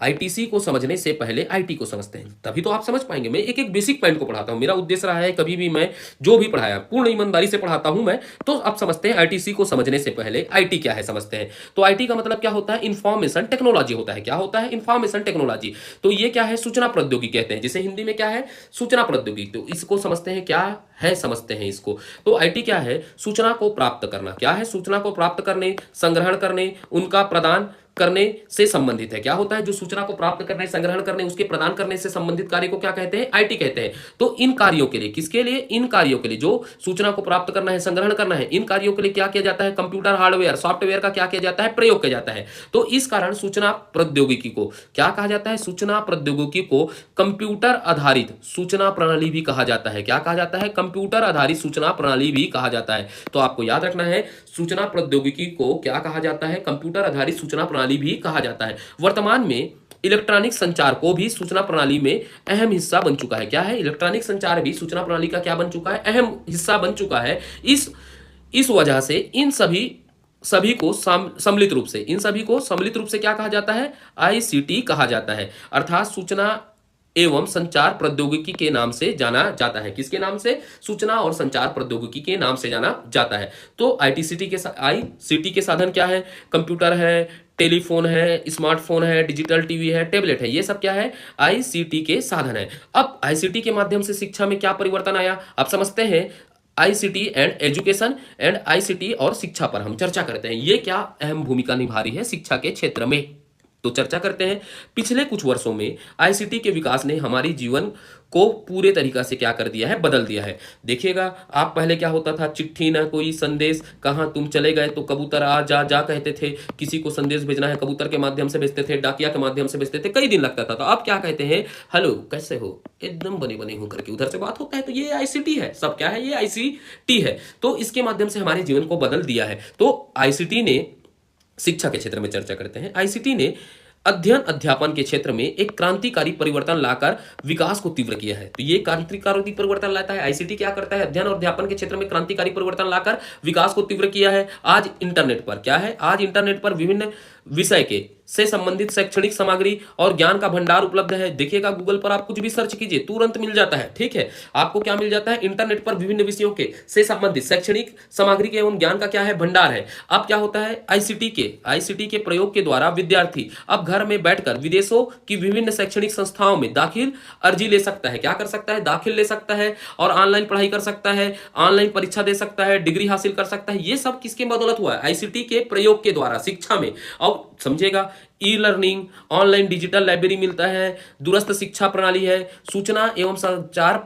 Speaker 1: आईटीसी को समझने से पहले आईटी को समझते हैं, तभी तो आप समझ पाएंगे। मैं एक एक बेसिक पॉइंट को पढ़ाता हूं, मेरा उद्देश्य रहा है कभी भी मैं जो भी पढ़ाया पूर्ण ईमानदारी से पढ़ाता हूं मैं। तो आप समझते हैं आईटीसी को समझने से पहले आईटी क्या है समझते हैं। तो आईटी का मतलब क्या होता है, इंफॉर्मेशन टेक्नोलॉजी होता है। क्या होता है, इंफॉर्मेशन टेक्नोलॉजी। तो ये क्या है, सूचना प्रौद्योगिकी कहते हैं, जिसे हिंदी में क्या है, सूचना प्रौद्योगिकी। तो इसको समझते हैं, क्या है समझते हैं इसको। तो आईटी क्या है, सूचना को प्राप्त करना। क्या है, सूचना को प्राप्त करने, संग्रहण करने, उनका प्रदान करने से संबंधित है। क्या होता है, जो सूचना को प्राप्त करने, संग्रहण करने, उसके प्रदान करने से संबंधित कार्य को क्या कहते हैं, आईटी कहते हैं। तो इन कार्यों के लिए, किसके लिए, इन कार्यों के लिए, जो सूचना को प्राप्त करना है, संग्रहण करना है, इन कार्यों के लिए क्या किया जाता है, कंप्यूटर हार्डवेयर सॉफ्टवेयर का क्या किया जाता है, प्रयोग किया जाता है। तो इस कारण सूचना प्रौद्योगिकी को क्या कहा जाता है, सूचना प्रौद्योगिकी को कंप्यूटर आधारित सूचना प्रणाली भी कहा जाता है। क्या कहा जाता है, कंप्यूटर आधारित सूचना प्रणाली भी कहा जाता है। तो आपको याद रखना है, सूचना प्रौद्योगिकी को क्या कहा जाता है, कंप्यूटर आधारित सूचना प्रणाली भी कहा जाता है। वर्तमान में इलेक्ट्रॉनिक संचार को भी सूचना प्रणाली में अहम हिस्सा बन चुका है। क्या है, इलेक्ट्रॉनिक संचार भी सूचना प्रणाली का क्या बन चुका है, अहम हिस्सा बन चुका है। इस वजह से इन सभी सभी को सम्मिलित रूप से, इन सभी को सम्मिलित रूप से क्या कहा जाता है? आईसीटी कहा जाता है, अर्थात सूचना एवं संचार प्रौद्योगिकी के नाम से जाना जाता है। किसके नाम से? सूचना और संचार प्रौद्योगिकी के नाम से जाना जाता है। तो आईसीटी के साधन क्या है? कंप्यूटर है, टेलीफोन है, स्मार्टफोन है, डिजिटल टीवी है, टैबलेट है, ये सब क्या है? आईसीटी के साधन है। अब आईसीटी के माध्यम से शिक्षा में क्या परिवर्तन आया, आप समझते हैं। ICT and education and ICT और शिक्षा पर हम चर्चा करते हैं, ये क्या अहम भूमिका निभा रही है शिक्षा के क्षेत्र में, तो चर्चा करते हैं। पिछले कुछ वर्षों में आईसीटी के विकास ने हमारी जीवन को पूरे तरीका से क्या कर दिया है? बदल दिया है। देखिएगा, आप पहले क्या होता था, चिट्ठी ना कोई संदेश, कहाँ तुम चले गए तो कबूतर आ जा जा कहते थे, किसी को संदेश भेजना है कबूतर के माध्यम से भेजते थे, डाकिया के माध्यम से भेजते थे, कई दिन लगता था। तो अब क्या कहते हैं? हेलो कैसे हो, एकदम बने बने हो करके उधर से बात होता है। तो ये आईसीटी है, सब क्या है? ये आईसीटी है। तो इसके माध्यम से हमारे जीवन को बदल दिया है। तो आईसीटी ने शिक्षा के क्षेत्र में चर्चा करते हैं। आईसीटी ने अध्ययन अध्यापन के क्षेत्र में एक क्रांतिकारी परिवर्तन लाकर विकास को तीव्र किया है। तो ये क्रांतिकारी परिवर्तन लाता है। आईसीटी क्या करता है? अध्ययन और अध्यापन के क्षेत्र में क्रांतिकारी परिवर्तन लाकर विकास को तीव्र किया है। आज इंटरनेट पर क्या है? आज इंटरनेट पर विभिन्न विषय के से संबंधित शैक्षणिक सामग्री और ज्ञान का भंडार उपलब्ध है। देखिएगा, गूगल पर आप कुछ भी सर्च कीजिए, तुरंत मिल जाता है। ठीक है, आपको क्या मिल जाता है? इंटरनेट पर विभिन्न विषयों के से संबंधित शैक्षणिक सामग्री के एवं ज्ञान का क्या है? भंडार है। अब क्या होता है? आईसीटी के प्रयोग के द्वारा विद्यार्थी अब घर में बैठकर विदेशों की विभिन्न शैक्षणिक संस्थाओं में दाखिल अर्जी ले सकता है। क्या कर सकता है? दाखिल ले सकता है और ऑनलाइन पढ़ाई कर सकता है, ऑनलाइन परीक्षा दे सकता है, डिग्री हासिल कर सकता है। ये सब किसके बदौलत हुआ है? आईसीटी के प्रयोग के द्वारा शिक्षा में। और समझिएगा, e learning, online digital library मिलता है, दूरस्थ शिक्षा प्रणाली है, सूचना एवं संचार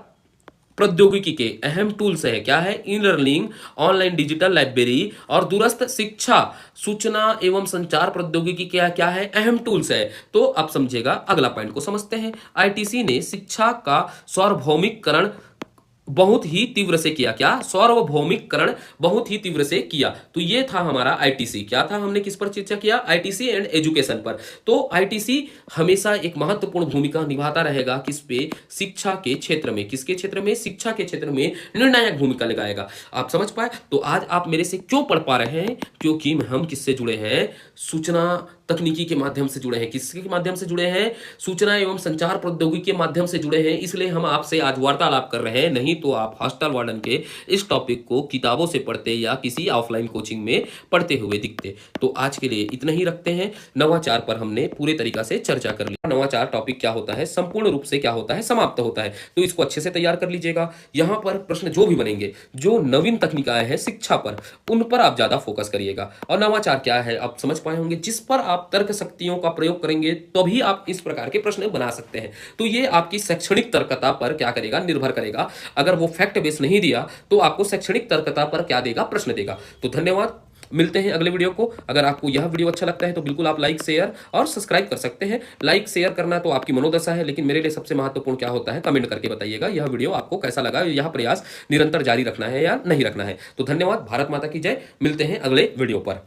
Speaker 1: प्रौद्योगिकी के अहम टूल्स है। क्या है? E learning, online digital library और दूरस्थ शिक्षा, सूचना एवं संचार प्रौद्योगिकी क्या क्या है? अहम टूल्स है। तो अब समझिएगा, अगला पॉइंट को समझते हैं। आईटीसी ने शिक्षा का सार्वभौमिकरण बहुत ही तीव्र से किया। क्या? सार्वभौमिकरण बहुत ही तीव्र से किया। तो ये था हमारा आईटीसी। क्या था? हमने किस पर चर्चा किया? आईटीसी एंड एजुकेशन पर। तो आईटीसी हमेशा एक महत्वपूर्ण भूमिका निभाता रहेगा किस पे? शिक्षा के क्षेत्र में। किसके क्षेत्र में? शिक्षा के क्षेत्र में निर्णायक भूमिका लगाएगा। आप समझ पाए? तो आज आप मेरे से क्यों पढ़ पा रहे हैं? क्योंकि हम किससे जुड़े हैं? सूचना तकनीकी के माध्यम से जुड़े हैं। किसके माध्यम से जुड़े हैं? सूचना एवं संचार प्रौद्योगिकी के माध्यम से जुड़े हैं। इसलिए हम आपसे आज वार्तालाप कर रहे हैं, नहीं तो आप हॉस्टल वार्डन के इस टॉपिक को किताबों से पढ़ते या किसी ऑफलाइन कोचिंग में पढ़ते हुए दिखते। तो आज के लिए इतना ही रखते हैं। नवाचार पर हमने पूरे तरीका से चर्चा कर लिया। नवाचार टॉपिक क्या होता है, संपूर्ण रूप से क्या होता है, समाप्त होता है। तो इसको अच्छे से तैयार कर लीजिएगा। यहाँ पर प्रश्न जो भी बनेंगे, जो नवीन तकनीकाएं हैं शिक्षा पर, उन पर आप ज्यादा फोकस करिएगा। और नवाचार क्या है आप समझ पाए होंगे। जिस पर आप तर्क शक्तियों का प्रयोग करेंगे तभी आप इस प्रकार के प्रश्न बना सकते हैं। तो ये आपकी शैक्षणिक तर्कता पर क्या करेगा? निर्भर करेगा। अगर वो फैक्ट बेस नहीं दिया तो आपको शैक्षणिक तर्कता पर क्या देगा? प्रश्न देगा। तो धन्यवाद, मिलते हैं अगले वीडियो को। अगर आपको यह वीडियो अच्छा लगता है तो बिल्कुल आप लाइक, शेयर और सब्सक्राइब कर सकते हैं। लाइक शेयर करना तो आपकी मनोदशा है, लेकिन मेरे लिए सबसे महत्वपूर्ण क्या होता है, कमेंट करके बताइएगा यह वीडियो आपको कैसा लगा, यह प्रयास निरंतर जारी रखना है या नहीं रखना है। तो धन्यवाद, भारत माता की जय। मिलते हैं अगले वीडियो पर।